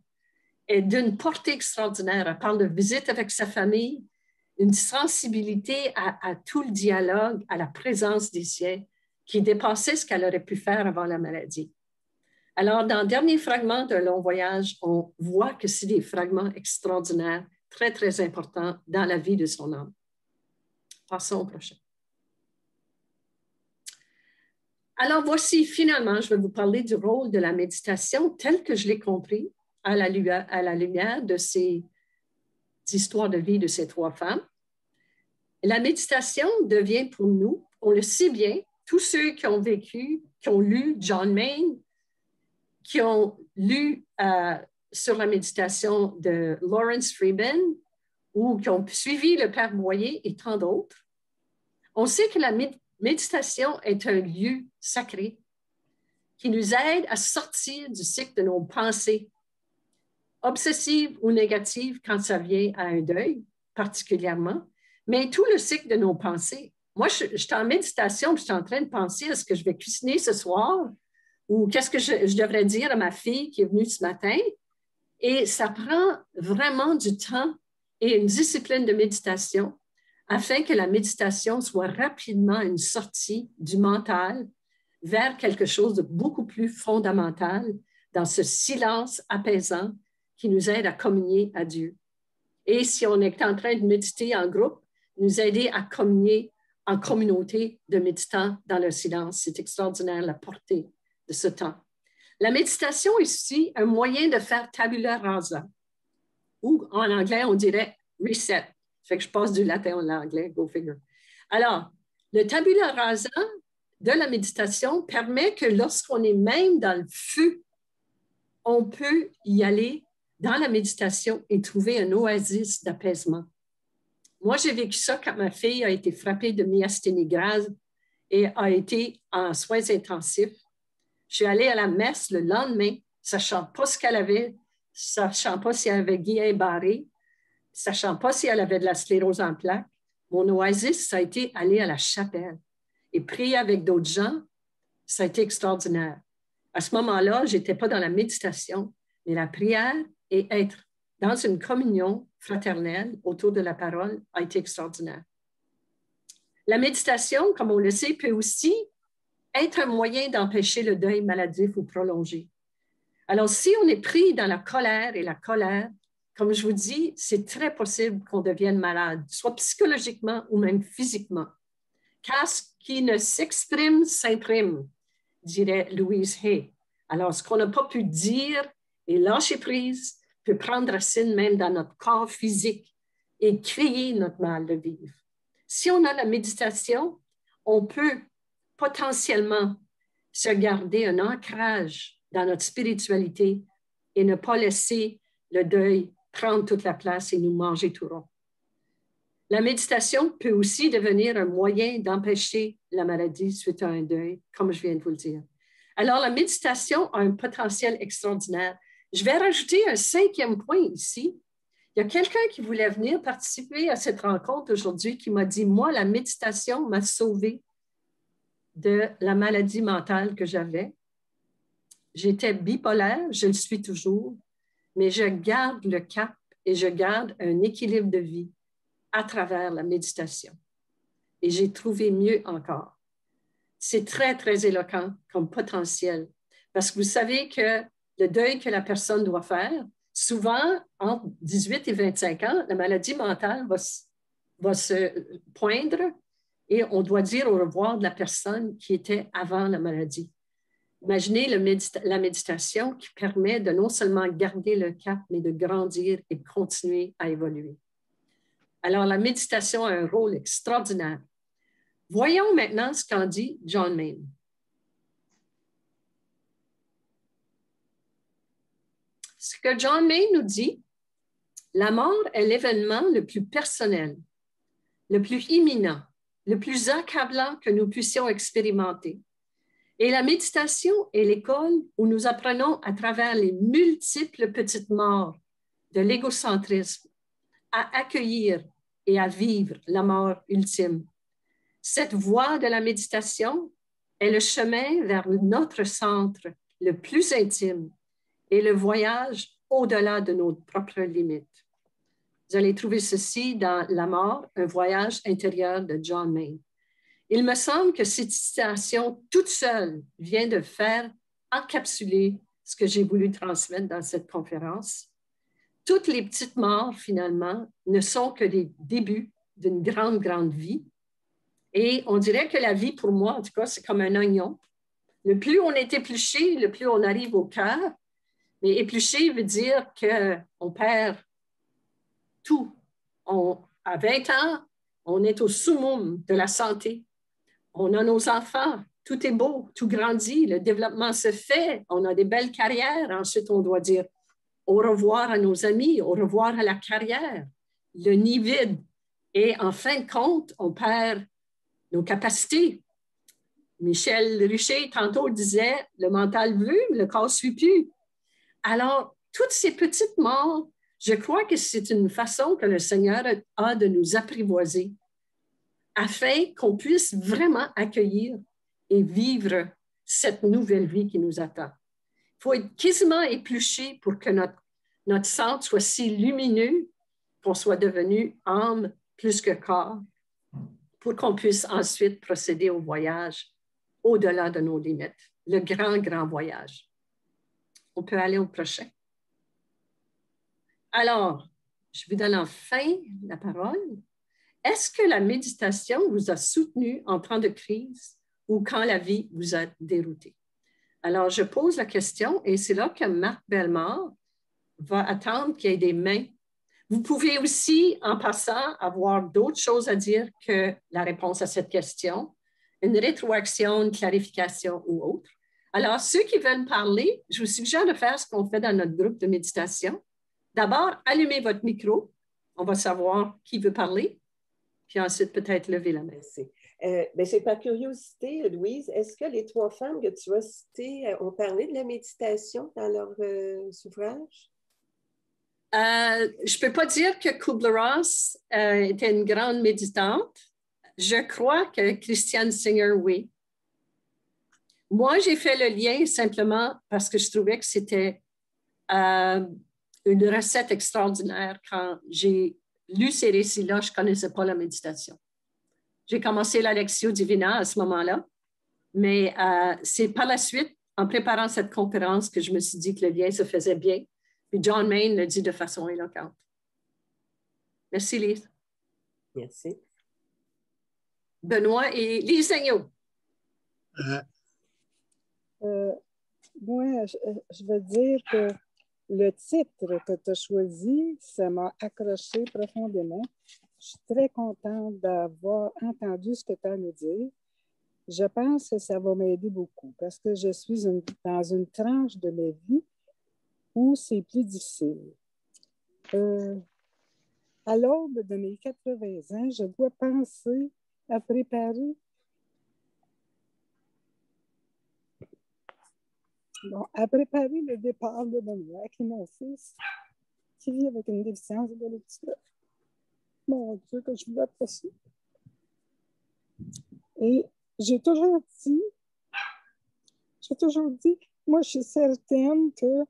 et d'une portée extraordinaire. Elle parle de visite avec sa famille. une sensibilité à tout le dialogue, à la présence des siens, qui dépassait ce qu'elle aurait pu faire avant la maladie. Alors, dans le dernier fragment d'un long voyage, on voit que c'est des fragments extraordinaires, très, très importants dans la vie de son âme. Passons au prochain. Alors, voici, finalement, je vais vous parler du rôle de la méditation tel que je l'ai compris à la lumière de ces histoires de vie de ces trois femmes. La méditation devient pour nous, on le sait bien, tous ceux qui ont vécu, qui ont lu John Main, qui ont lu sur la méditation de Lawrence Freeman ou qui ont suivi le Père Boyer et tant d'autres, on sait que la méditation est un lieu sacré qui nous aide à sortir du cycle de nos pensées, obsessives ou négatives quand ça vient à un deuil particulièrement, mais tout le cycle de nos pensées. Moi, je suis en méditation, je suis en train de penser à ce que je vais cuisiner ce soir ou qu'est-ce que je devrais dire à ma fille qui est venue ce matin. Et ça prend vraiment du temps et une discipline de méditation afin que la méditation soit rapidement une sortie du mental vers quelque chose de beaucoup plus fondamental dans ce silence apaisant qui nous aide à communier à Dieu. Et si on est en train de méditer en groupe, nous aider à communier en communauté de méditants dans le silence. C'est extraordinaire la portée de ce temps. La méditation est aussi un moyen de faire tabula rasa, ou en anglais, on dirait reset. Fait que je passe du latin à l'anglais, go figure. Alors, le tabula rasa de la méditation permet que lorsqu'on est même dans le feu, on peut y aller dans la méditation et trouver un oasis d'apaisement. Moi, j'ai vécu ça quand ma fille a été frappée de myasthénie grave et a été en soins intensifs. Je suis allée à la messe le lendemain, sachant pas ce qu'elle avait, sachant pas si elle avait Guillain-Barré, sachant pas si elle avait de la sclérose en plaques. Mon oasis, ça a été aller à la chapelle et prier avec d'autres gens. Ça a été extraordinaire. À ce moment-là, je n'étais pas dans la méditation, mais la prière et être dans une communion fraternelle autour de la parole a été extraordinaire. La méditation, comme on le sait, peut aussi être un moyen d'empêcher le deuil maladif ou prolongé. Alors, si on est pris dans la colère, comme je vous dis, c'est très possible qu'on devienne malade, soit psychologiquement ou même physiquement. Car ce qui ne s'exprime s'imprime, dirait Louise Hay. Alors, ce qu'on n'a pas pu dire et lâcher prise peut prendre racine même dans notre corps physique et créer notre mal de vivre. Si on a la méditation, on peut potentiellement se garder un ancrage dans notre spiritualité et ne pas laisser le deuil prendre toute la place et nous manger tout rond. La méditation peut aussi devenir un moyen d'empêcher la maladie suite à un deuil, comme je viens de vous le dire. Alors, la méditation a un potentiel extraordinaire. Je vais rajouter un 5e point ici. Il y a quelqu'un qui voulait venir participer à cette rencontre aujourd'hui qui m'a dit, moi, la méditation m'a sauvée de la maladie mentale que j'avais. J'étais bipolaire, je le suis toujours, mais je garde le cap et je garde un équilibre de vie à travers la méditation. Et j'ai trouvé mieux encore. C'est très, très éloquent comme potentiel. Parce que vous savez que le deuil que la personne doit faire, souvent, entre 18 et 25 ans, la maladie mentale va se poindre et on doit dire au revoir de la personne qui était avant la maladie. Imaginez la méditation qui permet de non seulement garder le cap, mais de grandir et de continuer à évoluer. Alors, la méditation a un rôle extraordinaire. Voyons maintenant ce qu'en dit John Main. Ce que John Main nous dit, la mort est l'événement le plus personnel, le plus imminent, le plus accablant que nous puissions expérimenter. Et la méditation est l'école où nous apprenons à travers les multiples petites morts de l'égocentrisme à accueillir et à vivre la mort ultime. Cette voie de la méditation est le chemin vers notre centre le plus intime et le voyage au-delà de nos propres limites. Vous allez trouver ceci dans La mort, un voyage intérieur de John Mayne. Il me semble que cette citation toute seule vient de faire encapsuler ce que j'ai voulu transmettre dans cette conférence. Toutes les petites morts, finalement, ne sont que des débuts d'une grande, grande vie. Et on dirait que la vie, pour moi, en tout cas, c'est comme un oignon. Le plus on est épluché, le plus on arrive au cœur. Mais épluché veut dire qu'on perd tout. À 20 ans, on est au summum de la santé. On a nos enfants, tout est beau, tout grandit, le développement se fait, on a des belles carrières. Ensuite, on doit dire au revoir à nos amis, au revoir à la carrière, le nid vide. Et en fin de compte, on perd nos capacités. Michel Richer, tantôt, disait, le mental veut, mais le corps ne suit plus. Alors, toutes ces petites morts, je crois que c'est une façon que le Seigneur a de nous apprivoiser afin qu'on puisse vraiment accueillir et vivre cette nouvelle vie qui nous attend. Il faut être quasiment épluché pour que notre centre soit si lumineux qu'on soit devenu âme plus que corps, pour qu'on puisse ensuite procéder au voyage au-delà de nos limites, le grand, grand voyage. On peut aller au prochain. Alors, je vous donne enfin la parole. Est-ce que la méditation vous a soutenu en temps de crise ou quand la vie vous a dérouté? Alors, je pose la question et c'est là que Marc Bellemare va attendre qu'il y ait des mains. Vous pouvez aussi, en passant, avoir d'autres choses à dire que la réponse à cette question, une rétroaction, une clarification ou autre. Alors, ceux qui veulent parler, je vous suggère de faire ce qu'on fait dans notre groupe de méditation. D'abord, allumez votre micro. On va savoir qui veut parler. Puis ensuite, peut-être lever la main. C'est par curiosité, Louise, est-ce que les 3 femmes que tu as citées ont parlé de la méditation dans leur ouvrage? Je ne peux pas dire que Kubler-Ross était une grande méditante. Je crois que Christiane Singer, oui. Moi, j'ai fait le lien simplement parce que je trouvais que c'était une recette extraordinaire. Quand j'ai lu ces récits-là, je ne connaissais pas la méditation. J'ai commencé la Lectio Divina à ce moment-là, mais c'est par la suite, en préparant cette conférence, que je me suis dit que le lien se faisait bien. Puis John Mayne le dit de façon éloquente. Merci, Lise. Merci. Benoît et Lise Sagnot. Moi, je veux dire que le titre que tu as choisi, ça m'a accroché profondément. Je suis très contente d'avoir entendu ce que tu as à nous dire. Je pense que ça va m'aider beaucoup parce que je suis dans une tranche de ma vie où c'est plus difficile. À l'aube de mes 80 ans, je dois penser à préparer le départ de Benoît, qui est mon fils, qui vit avec une déficience de lecture. Mon Dieu, que je voulais apprécier. Et j'ai toujours dit, moi, je suis certaine qu'il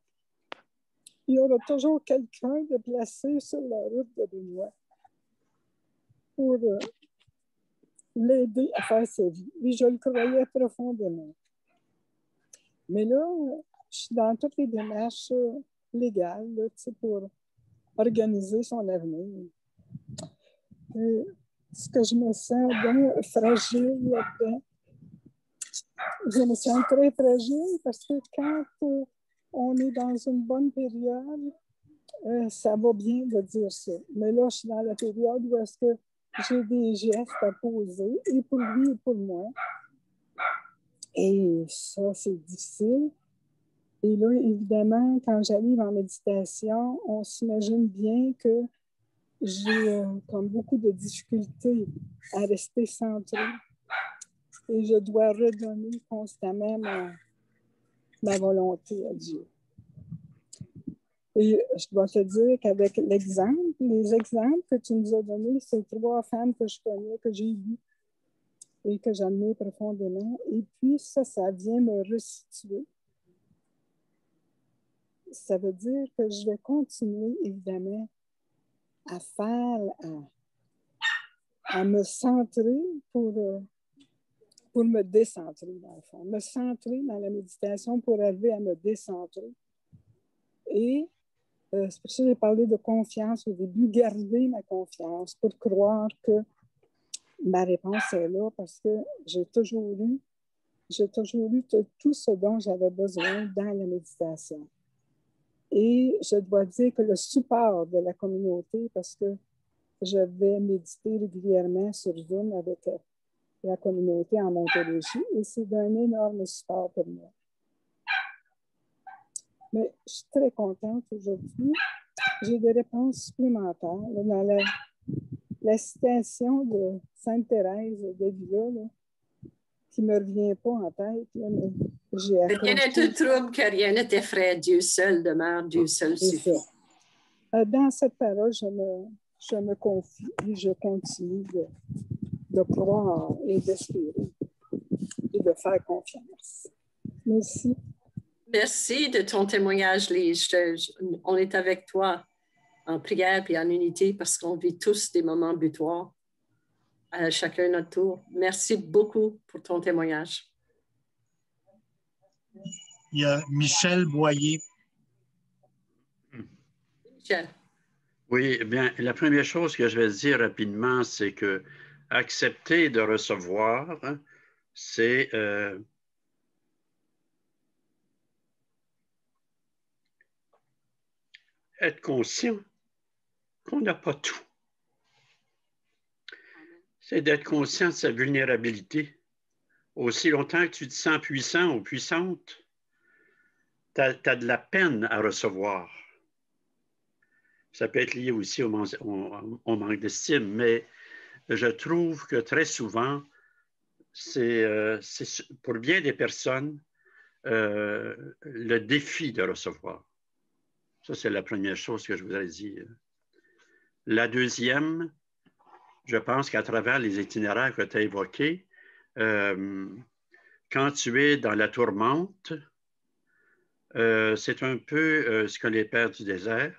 y aura toujours quelqu'un de placé sur la route de Benoît pour l'aider à faire sa vie. Et je le croyais profondément. Mais là, je suis dans toutes les démarches légales là, pour organiser son avenir. Et ce que je me sens bien fragile là-dedans. Je me sens très fragile parce que quand on est dans une bonne période, ça va bien de dire ça. Mais là, je suis dans la période où est-ce que j'ai des gestes à poser, et pour lui et pour moi. Et ça, c'est difficile. Et là, évidemment, quand j'arrive en méditation, on s'imagine bien que j'ai comme beaucoup de difficultés à rester centrée. Et je dois redonner constamment ma volonté à Dieu. Et je dois te dire qu'avec les exemples que tu nous as donnés, c'est 3 femmes que je connais, que j'ai lues et que j'admire profondément. Et puis ça vient me restituer. Ça veut dire que je vais continuer, évidemment, à faire, à me centrer pour me décentrer, dans le fond. Me centrer dans la méditation pour arriver à me décentrer. Et c'est pour ça que j'ai parlé de confiance au début, garder ma confiance pour croire que ma réponse est là parce que j'ai toujours eu tout ce dont j'avais besoin dans la méditation. Et je dois dire que le support de la communauté, parce que je vais méditer régulièrement sur Zoom avec la communauté en ontologie, et c'est d'un énorme support pour moi. Mais je suis très contente aujourd'hui. J'ai des réponses supplémentaires. Dans la citation de Sainte Thérèse d'Avila, qui ne me revient pas en tête, là, mais j'ai Rien ne te trouble, que rien ne t'effraie. Dieu seul demeure, Dieu seul suffit. Dans cette parole, je me confie et je continue de croire et d'espérer et de faire confiance. Merci. Merci de ton témoignage, Lise. On est avec toi en prière et en unité parce qu'on vit tous des moments butoirs à chacun notre tour. Merci beaucoup pour ton témoignage. Il y a Michel Boyer. Michel. Oui, eh bien, la première chose que je vais dire rapidement, c'est que accepter de recevoir, c'est être conscient qu'on n'a pas tout. C'est d'être conscient de sa vulnérabilité. Aussi longtemps que tu te sens puissant ou puissante, tu as de la peine à recevoir. Ça peut être lié aussi au manque d'estime, mais je trouve que très souvent, c'est pour bien des personnes le défi de recevoir. Ça, c'est la première chose que je voudrais dire. La deuxième, je pense qu'à travers les itinéraires que tu as évoqués, quand tu es dans la tourmente, c'est un peu ce que les pères du désert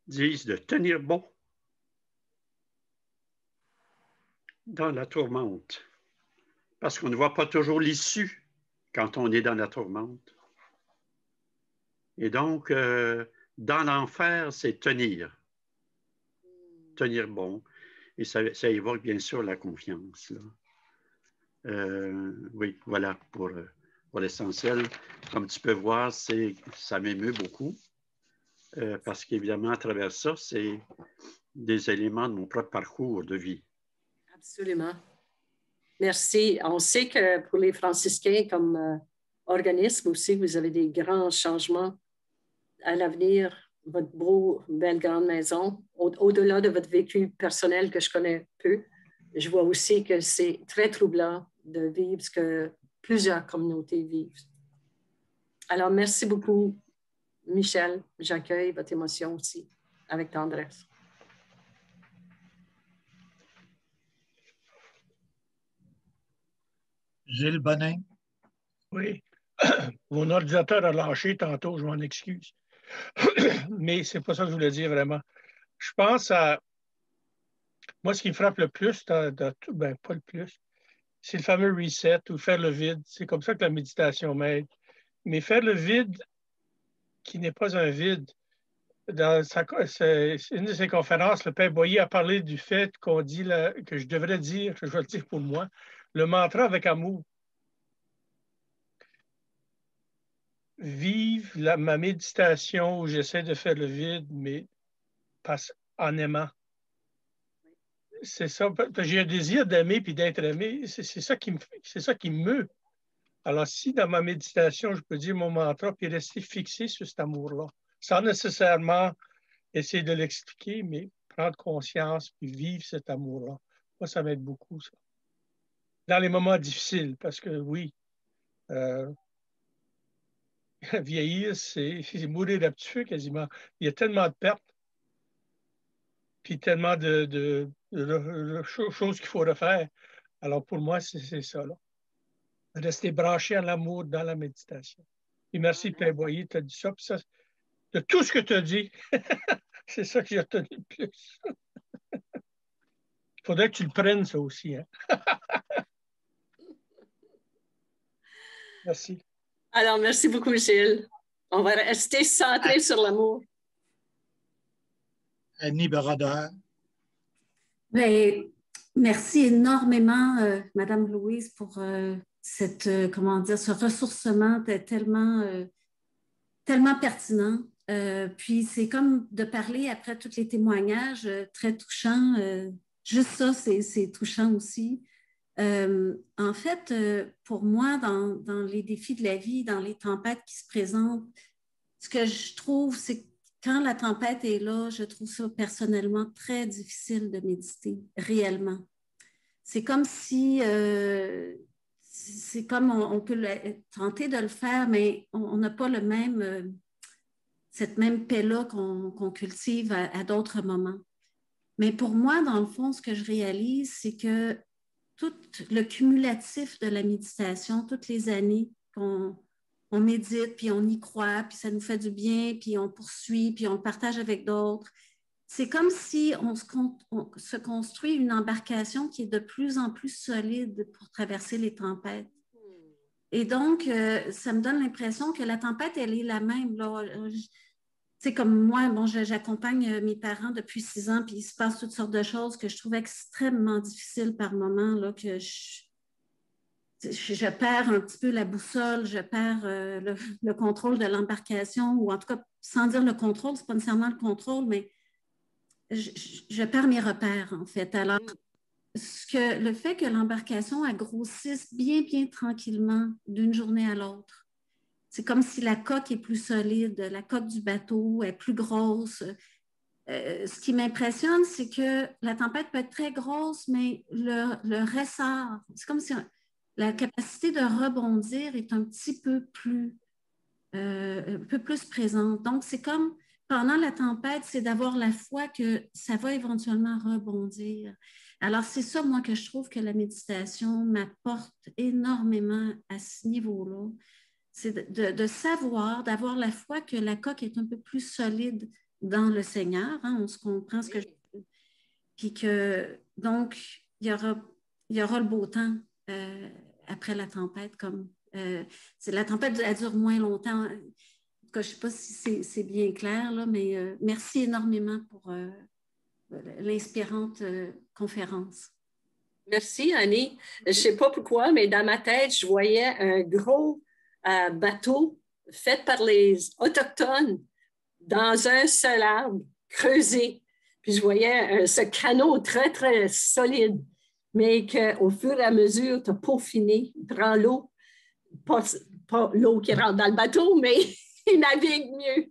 disent de tenir bon dans la tourmente. Parce qu'on ne voit pas toujours l'issue quand on est dans la tourmente. Et donc, dans l'enfer, c'est tenir bon. Et ça évoque bien sûr la confiance. Oui, voilà pour l'essentiel. Comme tu peux voir, ça m'émeut beaucoup. Parce qu'évidemment, à travers ça, c'est des éléments de mon propre parcours de vie. Absolument. Merci. On sait que pour les franciscains, comme organisme aussi, vous avez des grands changements à l'avenir. Votre belle grande maison, au-delà de votre vécu personnel que je connais peu, je vois aussi que c'est très troublant de vivre ce que plusieurs communautés vivent. Alors, merci beaucoup, Michel. J'accueille votre émotion aussi, avec tendresse. Gilles Bonin. Oui. Mon ordinateur a lâché tantôt, je m'en excuse. Mais c'est pas ça que je voulais dire vraiment. Je pense à... Moi, ce qui me frappe le plus, pas le plus, c'est le fameux reset ou faire le vide. C'est comme ça que la méditation m'aide. Mais faire le vide qui n'est pas un vide. Dans une de ses conférences, le Père Boyer a parlé du fait qu'on dit, que je devrais dire, je vais le dire pour moi, le mantra avec amour. Vive ma méditation où j'essaie de faire le vide, mais en aimant. C'est ça. J'ai un désir d'aimer puis d'être aimé. C'est ça qui me meut. Alors, si dans ma méditation, je peux dire mon mantra puis rester fixé sur cet amour-là, sans nécessairement essayer de l'expliquer, mais prendre conscience puis vivre cet amour-là. Moi, ça m'aide beaucoup, ça. Dans les moments difficiles, parce que oui, vieillir, c'est mourir à petit feu quasiment. Il y a tellement de pertes, puis tellement de choses qu'il faut refaire. Alors pour moi, c'est ça, là. Rester branché à l'amour dans la méditation. Et merci, Père Boyer, tu as dit ça, puis ça, de tout ce que tu as dit. C'est ça que j'ai retenu le plus. Il faudrait que tu le prennes, ça aussi. Hein? Merci. Alors, merci beaucoup, Gilles. On va rester centré sur l'amour. Annie Baradeur. Ben, merci énormément, Madame Louise, pour comment dire, ce ressourcement tellement, tellement pertinent. Puis c'est comme de parler après tous les témoignages très touchants. Juste ça, c'est touchant aussi. En fait, pour moi, dans les défis de la vie, dans les tempêtes qui se présentent, ce que je trouve, c'est que quand la tempête est là, je trouve ça personnellement très difficile de méditer, réellement. C'est comme si, c'est comme on peut tenter de le faire, mais on n'a pas le même, cette même paix-là qu'on cultive à d'autres moments. Mais pour moi, dans le fond, ce que je réalise, c'est que tout le cumulatif de la méditation, toutes les années qu'on médite, puis on y croit, puis ça nous fait du bien, puis on poursuit, puis on le partage avec d'autres. C'est comme si on se construit une embarcation qui est de plus en plus solide pour traverser les tempêtes. Et donc, ça me donne l'impression que la tempête, elle est la même. C'est comme moi, bon, j'accompagne mes parents depuis 6 ans, puis il se passe toutes sortes de choses que je trouve extrêmement difficiles par moments, là, que je perds un petit peu la boussole, je perds le contrôle de l'embarcation, ou en tout cas, sans dire le contrôle, ce n'est pas nécessairement le contrôle, mais je perds mes repères, en fait. Alors, le fait que l'embarcation grossisse bien, bien tranquillement d'une journée à l'autre, c'est comme si la coque est plus solide, la coque du bateau est plus grosse. Ce qui m'impressionne, c'est que la tempête peut être très grosse, mais le ressort, c'est comme si la capacité de rebondir est un peu plus présente. Donc, c'est comme pendant la tempête, c'est d'avoir la foi que ça va éventuellement rebondir. Alors, c'est ça, moi, que je trouve que la méditation m'apporte énormément à ce niveau-là. C'est de savoir, d'avoir la foi que la coque est un peu plus solide dans le Seigneur. Hein, on se comprend ce que je dis. Puis que, donc, il y aura le beau temps après la tempête. La tempête, elle dure moins longtemps. En tout cas, je ne sais pas si c'est bien clair, là, mais merci énormément pour l'inspirante conférence. Merci, Annie. Je ne sais pas pourquoi, mais dans ma tête, je voyais un gros bateau fait par les Autochtones dans un seul arbre creusé. Puis je voyais ce canot très, très solide, mais qu'au fur et à mesure, tu as peaufiné, il prend l'eau, pas l'eau qui rentre dans le bateau, mais il navigue mieux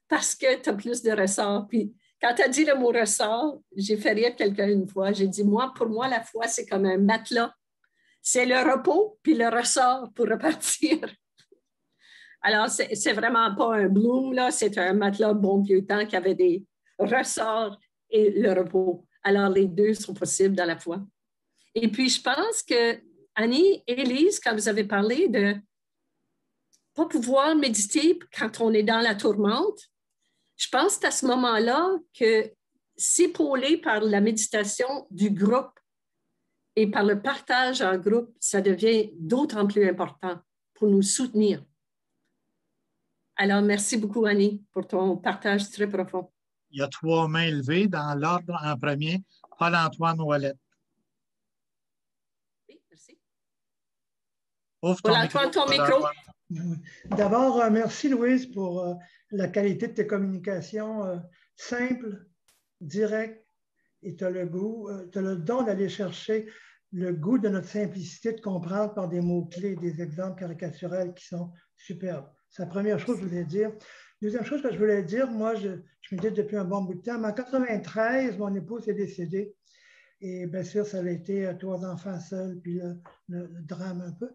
parce que tu as plus de ressort. Puis quand tu as dit le mot ressort, j'ai fait rire quelqu'un une fois. J'ai dit, pour moi, la foi, c'est comme un matelas. C'est le repos, puis le ressort pour repartir. Alors, c'est vraiment pas un bloom, là. C'est un matelas bon vieux temps qui avait des ressorts et le repos. Alors, les deux sont possibles dans la foi. Et puis, je pense que Annie et Élise, quand vous avez parlé de ne pas pouvoir méditer quand on est dans la tourmente, je pense que c'est à ce moment-là que s'épauler par la méditation du groupe et par le partage en groupe, ça devient d'autant plus important pour nous soutenir. Alors, merci beaucoup, Annie, pour ton partage très profond. Il y a 3 mains levées dans l'ordre en premier. Paul-Antoine Ouellette. Oui, merci. Ouvre Paul-Antoine, ton micro. D'abord, merci, Louise, pour la qualité de tes communications simples, directes, et tu as le goût, tu as le don d'aller chercher le goût de notre simplicité de comprendre par des mots-clés, des exemples caricaturels qui sont superbes. C'est la première chose que je voulais dire. Deuxième chose que je voulais dire, moi, je médite depuis un bon bout de temps, mais en 1993, mon épouse est décédée. Et bien sûr, ça avait été 3 enfants seuls, puis le drame un peu.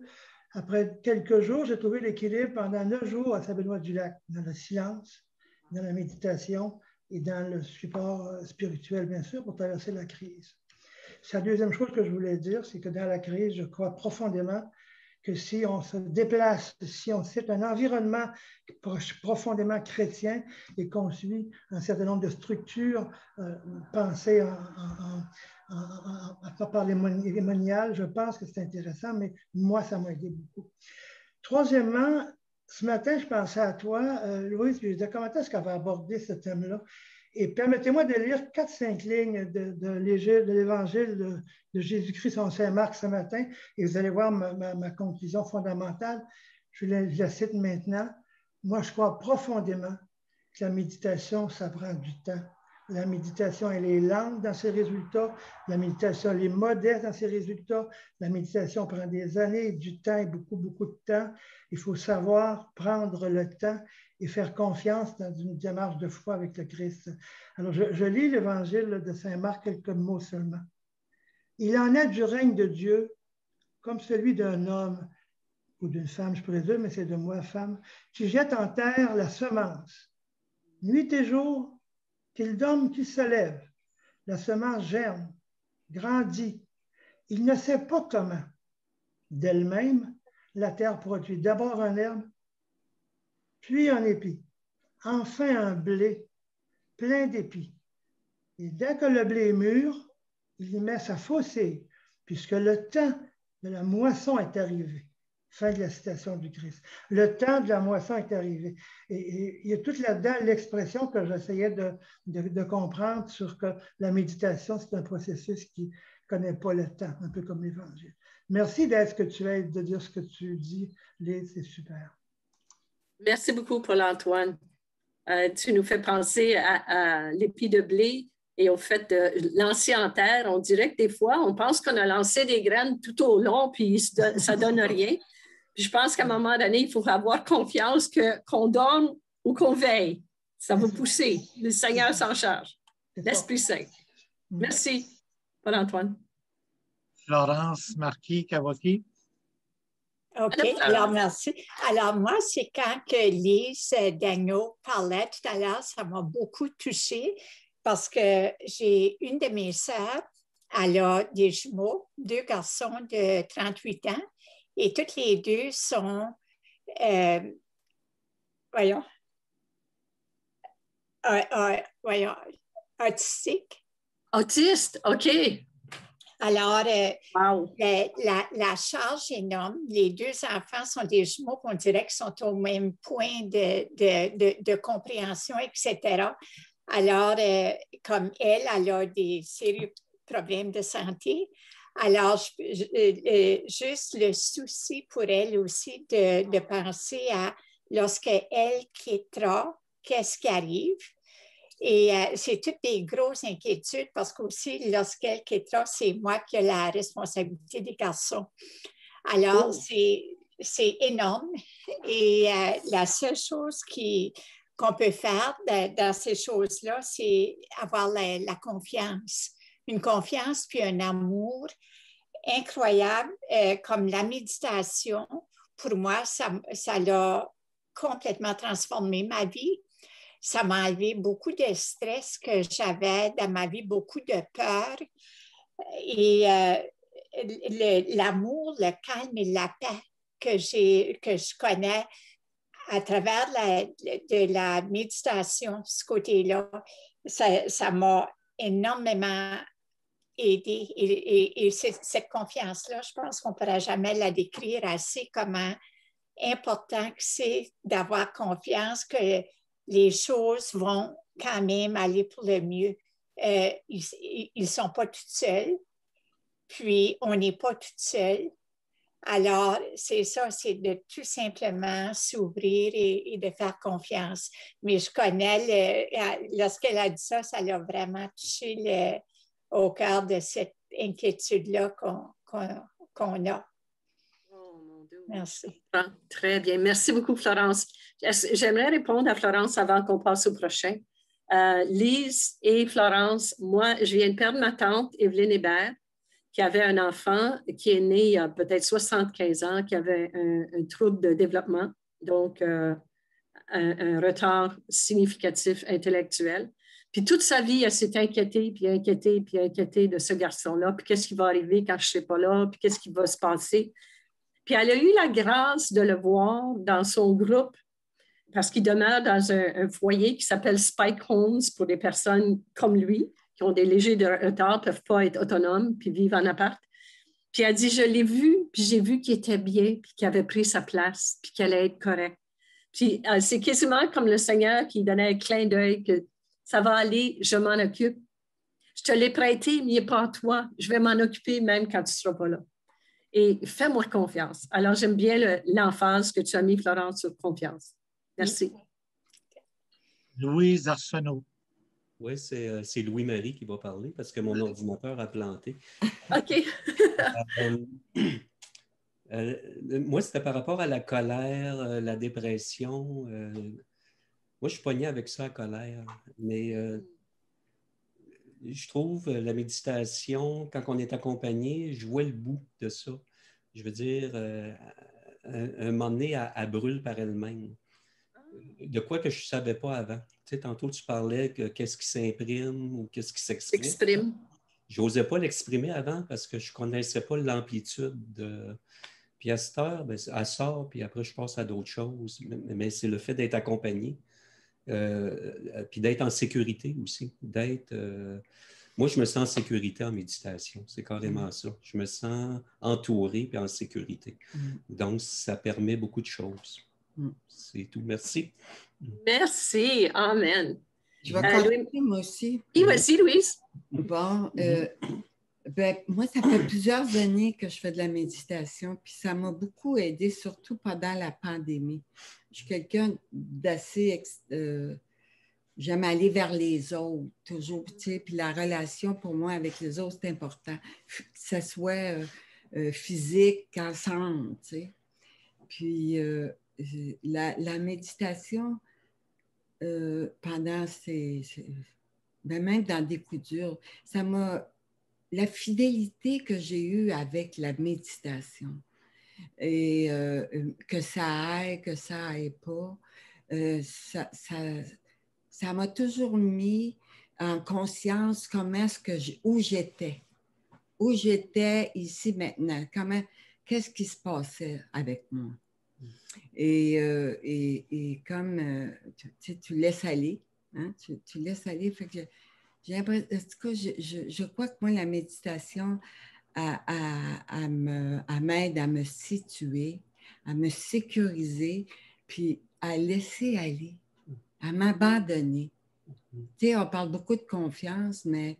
Après quelques jours, j'ai trouvé l'équilibre pendant 9 jours à Saint-Benoît-du-Lac, dans le silence, dans la méditation et dans le support spirituel, bien sûr, pour traverser la crise. C'est la deuxième chose que je voulais dire, c'est que dans la crise, je crois profondément que si on se déplace, si on cite un environnement profondément chrétien et qu'on suit un certain nombre de structures pensées par les moniales, je pense que c'est intéressant, mais moi, ça m'a aidé beaucoup. Troisièmement, ce matin, je pensais à toi, Louise, puis je disais, comment est-ce qu'elle va aborder ce thème-là? Et permettez-moi de lire 4-5 lignes de l'Évangile de Jésus-Christ selon saint Marc ce matin, et vous allez voir ma conclusion fondamentale. Je la cite maintenant. Moi, je crois profondément que la méditation, ça prend du temps. La méditation, elle est lente dans ses résultats. La méditation, elle est modeste dans ses résultats. La méditation prend des années, du temps et beaucoup, beaucoup de temps. Il faut savoir prendre le temps et faire confiance dans une démarche de foi avec le Christ. Alors, je lis l'Évangile de saint Marc, quelques mots seulement. Il en est du règne de Dieu comme celui d'un homme ou d'une femme, je pourrais dire, mais c'est de moi, femme, qui jette en terre la semence. Nuit et jour, qu'il dorme, qu'il se lève. La semence germe, grandit. Il ne sait pas comment. D'elle-même, la terre produit d'abord un herbe, puis un épi, enfin un blé plein d'épis. Et dès que le blé est mûr, il y met sa faucille, puisque le temps de la moisson est arrivé. Fin de la citation du Christ. Le temps de la moisson est arrivé. Et il y a toute là-dedans l'expression que j'essayais de comprendre sur que la méditation, c'est un processus qui ne connaît pas le temps, un peu comme l'Évangile. Merci d'être ce que tu es, de dire ce que tu dis, Lise, c'est super. Merci beaucoup, Paul-Antoine. Tu nous fais penser à l'épi de blé et au fait de lancer en terre. On dirait que des fois, on pense qu'on a lancé des graines tout au long, puis ça ne donne rien. Puis je pense qu'à un moment donné, il faut avoir confiance qu'on dorme ou qu'on veille. Ça va pousser. Le Seigneur s'en charge. L'Esprit Saint. Merci, Paul-Antoine. Florence Marquis-Cavotti. OK, alors merci. Alors moi, c'est quand que Lise Dagneault parlait tout à l'heure, ça m'a beaucoup touchée parce que j'ai une de mes sœurs, elle a des jumeaux, 2 garçons de 38 ans, et toutes les 2 sont, autistiques. Autistes, OK. Alors, la charge est énorme. Les 2 enfants sont des jumeaux, on dirait qu'ils sont au même point de compréhension, etc. Alors, comme elle a des sérieux problèmes de santé, alors juste le souci pour elle aussi de penser à lorsqu'elle quittera, qu'est-ce qui arrive. Et c'est toutes des grosses inquiétudes parce qu'aussi, lorsqu'elle quittera, c'est moi qui ai la responsabilité des garçons. Alors, c'est énorme. Et la seule chose qu'on peut faire dans ces choses-là, c'est avoir la confiance. Une confiance puis un amour incroyable, comme la méditation. Pour moi, ça l'a complètement transformé ma vie. Ça m'a enlevé beaucoup de stress que j'avais dans ma vie, beaucoup de peur. Et l'amour, le calme et la paix que je connais à travers de la méditation, ce côté-là, ça m'a énormément aidé. Et cette confiance-là, je pense qu'on ne pourra jamais la décrire assez, comment important que c'est d'avoir confiance que les choses vont quand même aller pour le mieux. Ils ne sont pas tout seuls, puis on n'est pas tout seul. Alors, c'est ça, c'est de tout simplement s'ouvrir et de faire confiance. Mais je connais, lorsqu'elle a dit ça, ça l'a vraiment touché au cœur de cette inquiétude-là qu'on a. Merci. Très bien. Merci beaucoup, Florence. J'aimerais répondre à Florence avant qu'on passe au prochain. Lise et Florence, moi, je viens de perdre ma tante, Evelyne Hébert, qui avait un enfant qui est né il y a peut-être 75 ans, qui avait un trouble de développement, donc un retard significatif intellectuel. Puis toute sa vie, elle s'est inquiétée, puis inquiétée, puis inquiétée de ce garçon-là. Puis qu'est-ce qui va arriver quand je ne serai pas là? Puis qu'est-ce qui va se passer? Puis elle a eu la grâce de le voir dans son groupe parce qu'il demeure dans un foyer qui s'appelle Spike Homes pour des personnes comme lui, qui ont des légers de retard, ne peuvent pas être autonomes, puis vivent en appart. Puis elle dit, je l'ai vu, puis j'ai vu qu'il était bien, puis qu'il avait pris sa place, puis qu'il allait être correct. Puis c'est quasiment comme le Seigneur qui donnait un clin d'œil que ça va aller, je m'en occupe. Je te l'ai prêté, mais il n'est pas à toi. Je vais m'en occuper même quand tu ne seras pas là. Et fais-moi confiance. Alors, j'aime bien l'emphase que tu as mis, Florence, sur confiance. Merci. Louise Arsenault. Oui, c'est Louis-Marie qui va parler parce que mon ordinateur a planté. OK. Moi, c'était par rapport à la colère, la dépression. Moi, je suis pogné avec ça, la colère. Mais je trouve la méditation, quand on est accompagné, je vois le bout de ça. Je veux dire, un moment donné, elle brûle par elle-même. De quoi que je ne savais pas avant. Tu sais, tantôt, tu parlais que qu'est-ce qui s'imprime ou qu'est-ce qui s'exprime. Je n'osais pas l'exprimer avant parce que je ne connaissais pas l'amplitude de... Puis à cette heure, bien, elle sort, puis après, je passe à d'autres choses. Mais c'est le fait d'être accompagné, puis d'être en sécurité aussi. Moi, je me sens en sécurité en méditation. C'est carrément ça. Je me sens entouré puis en sécurité. Donc, ça permet beaucoup de choses. C'est tout. Merci. Merci. Amen. Je vais continuer, moi aussi. Oui, vas-y, Louise. Bon, moi, ça fait plusieurs années que je fais de la méditation, puis ça m'a beaucoup aidé, surtout pendant la pandémie. Je suis quelqu'un d'assez... j'aime aller vers les autres, toujours, tu sais, puis la relation pour moi avec les autres, c'est important. Que ce soit physique, ensemble, tu sais. Puis la méditation, pendant même dans des coups durs, ça m'a... La fidélité que j'ai eue avec la méditation, et que ça aille, que ça aille pas, ça m'a toujours mis en conscience où j'étais ici maintenant, qu'est-ce qui se passait avec moi. Et comme tu laisses aller, hein, tu laisses aller, fait que j'ai l'impression, en tout cas, je crois que moi, la méditation m'aide à me situer, à me sécuriser, puis à laisser aller, à m'abandonner. Tu sais, on parle beaucoup de confiance, mais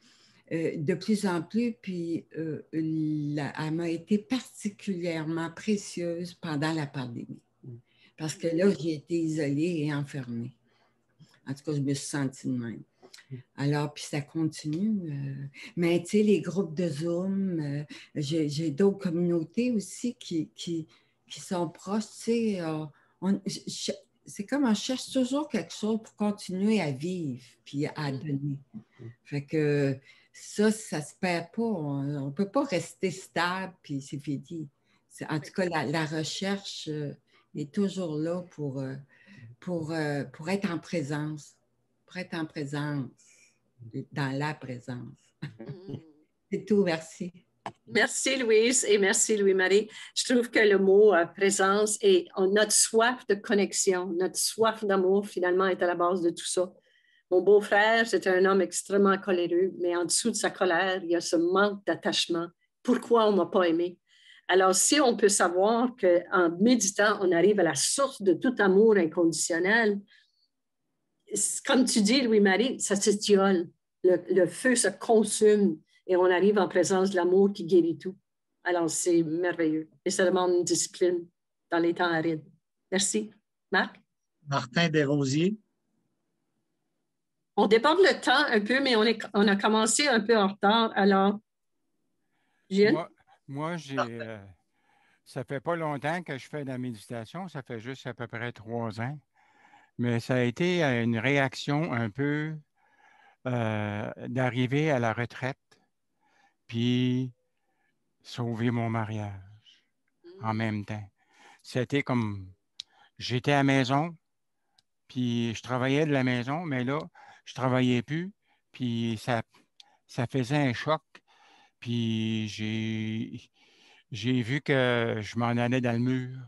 de plus en plus, puis elle m'a été particulièrement précieuse pendant la pandémie. Parce que là, j'ai été isolée et enfermée. En tout cas, je me suis sentie de même. Alors, puis ça continue. Mais tu sais, les groupes de Zoom, j'ai d'autres communautés aussi qui sont proches. Tu sais, c'est comme on cherche toujours quelque chose pour continuer à vivre puis à donner. Fait que ça se perd pas. On ne peut pas rester stable puis c'est fini. En tout cas, la recherche est toujours là pour être en présence. Pour être en présence, dans la présence. C'est tout, merci. Merci Louise et merci Louis-Marie. Je trouve que le mot présence et notre soif de connexion, notre soif d'amour finalement est à la base de tout ça. Mon beau-frère, c'était un homme extrêmement coléreux, mais en dessous de sa colère, il y a ce manque d'attachement. Pourquoi on ne m'a pas aimé? Alors, si on peut savoir qu'en méditant, on arrive à la source de tout amour inconditionnel, comme tu dis, Louis-Marie, ça s'étiole. Le feu se consume et on arrive en présence de l'amour qui guérit tout. Alors, c'est merveilleux. Et ça demande une discipline dans les temps arides. Merci. Marc? Martin Desrosiers. On déborde le temps un peu, mais on a commencé un peu en retard. Alors, Gilles? Moi ça fait pas longtemps que je fais de la méditation. Ça fait juste à peu près 3 ans. Mais ça a été une réaction un peu d'arriver à la retraite, puis sauver mon mariage en même temps. C'était comme, j'étais à la maison, puis je travaillais de la maison, mais là, je ne travaillais plus, puis ça faisait un choc, puis j'ai vu que je m'en allais dans le mur.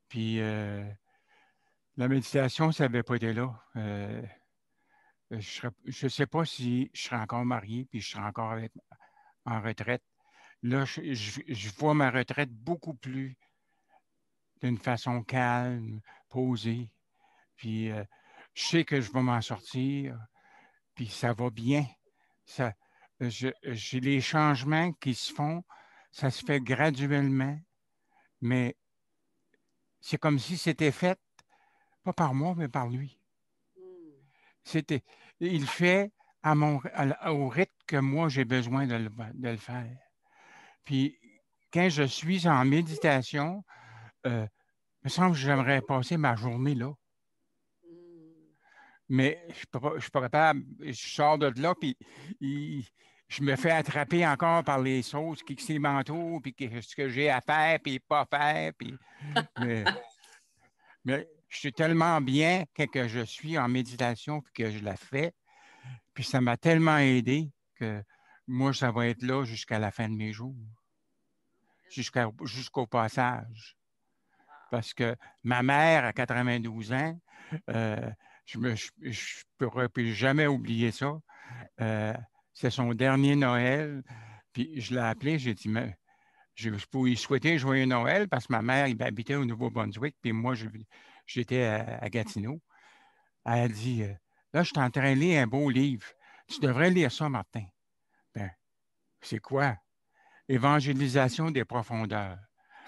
Puis la méditation, ça n'avait pas été là. Je ne sais pas si je serais encore marié, puis je serais encore en retraite. Là, je vois ma retraite beaucoup plus d'une façon calme, posée. Puis je sais que je vais m'en sortir, puis ça va bien. J'ai les changements qui se font, ça se fait graduellement, mais c'est comme si c'était fait, pas par moi, mais par lui. Il fait au rythme que moi, j'ai besoin de le faire. Puis, quand je suis en méditation, il me semble que j'aimerais passer ma journée là. Mais je ne suis pas capable. Je sors de là, puis je me fais attraper encore par les sauces qui m'entourent, puis ce que j'ai à faire, puis pas faire. Puis, mais je suis tellement bien que je suis en méditation, puis que je la fais. Puis ça m'a tellement aidé que moi, ça va être là jusqu'à la fin de mes jours, jusqu'au passage. Parce que ma mère, à 92 ans, je ne pourrais plus jamais oublier ça. C'est son dernier Noël. Puis je l'ai appelé, j'ai dit, mais je peux lui souhaiter joyeux Noël parce que ma mère, il habitait au Nouveau-Brunswick, puis moi, j'étais à Gatineau. Elle a dit, là, je suis en train de lire un beau livre. Tu devrais lire ça, Martin. Ben, c'est quoi? Évangélisation des profondeurs.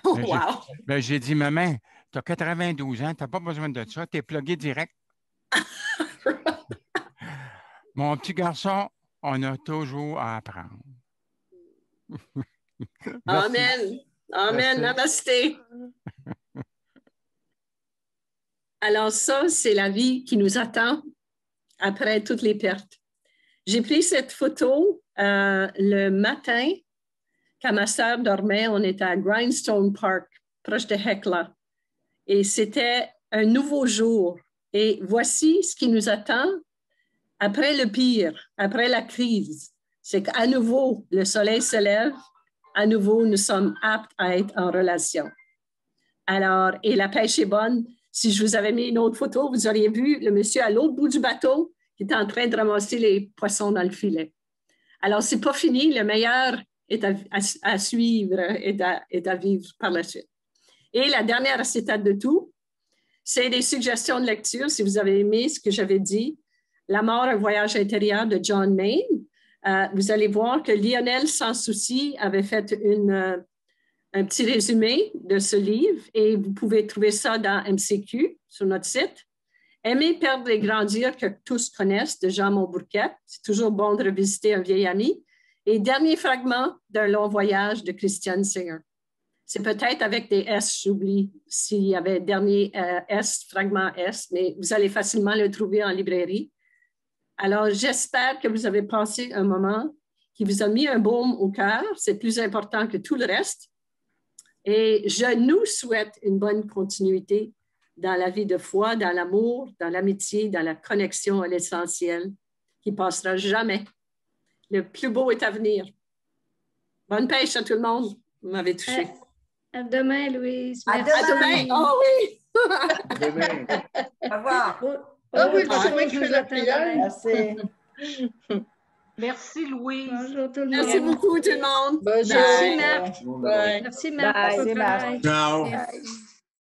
Oh, wow! J'ai dit, maman, tu as 92 ans, tu n'as pas besoin de ça, tu es plugué direct. Mon petit garçon, on a toujours à apprendre. Amen. Amen. Namasté. Alors ça, c'est la vie qui nous attend après toutes les pertes. J'ai pris cette photo le matin, quand ma sœur dormait. On était à Grindstone Park, proche de Hecla. Et c'était un nouveau jour. Et voici ce qui nous attend après le pire, après la crise. C'est qu'à nouveau, le soleil se lève. À nouveau, nous sommes aptes à être en relation. Alors, et la pêche est bonne. Si je vous avais mis une autre photo, vous auriez vu le monsieur à l'autre bout du bateau qui est en train de ramasser les poissons dans le filet. Alors, c'est pas fini. Le meilleur est à suivre et à vivre par la suite. Et la dernière acétate de tout, c'est des suggestions de lecture. Si vous avez aimé ce que j'avais dit, La mort, un voyage intérieur de John Mayne, vous allez voir que Lionel Sans Souci avait fait un petit résumé de ce livre et vous pouvez trouver ça dans MCQ sur notre site. Aimer, perdre et grandir, que tous connaissent, de Jean Montbourquette. C'est toujours bon de revisiter un vieil ami. Et dernier fragment d'un long voyage de Christiane Singer. C'est peut-être avec des S, j'oublie s'il y avait dernier S, fragment S, mais vous allez facilement le trouver en librairie. Alors, j'espère que vous avez passé un moment qui vous a mis un baume au cœur. C'est plus important que tout le reste. Et je nous souhaite une bonne continuité dans la vie de foi, dans l'amour, dans l'amitié, dans la connexion à l'essentiel qui ne passera jamais. Le plus beau est à venir. Bonne pêche à tout le monde. Vous m'avez touché. À demain, Louise. À demain. Oh oui. À demain. Au revoir. Ah oui, c'est moi qui fais la prière. Merci. Merci, Louise. Bonjour tout le monde. Merci beaucoup, tout le monde. Bonjour. Merci, Marc. Bye. Merci, Marc. Bye. Bye. Ciao. Merci.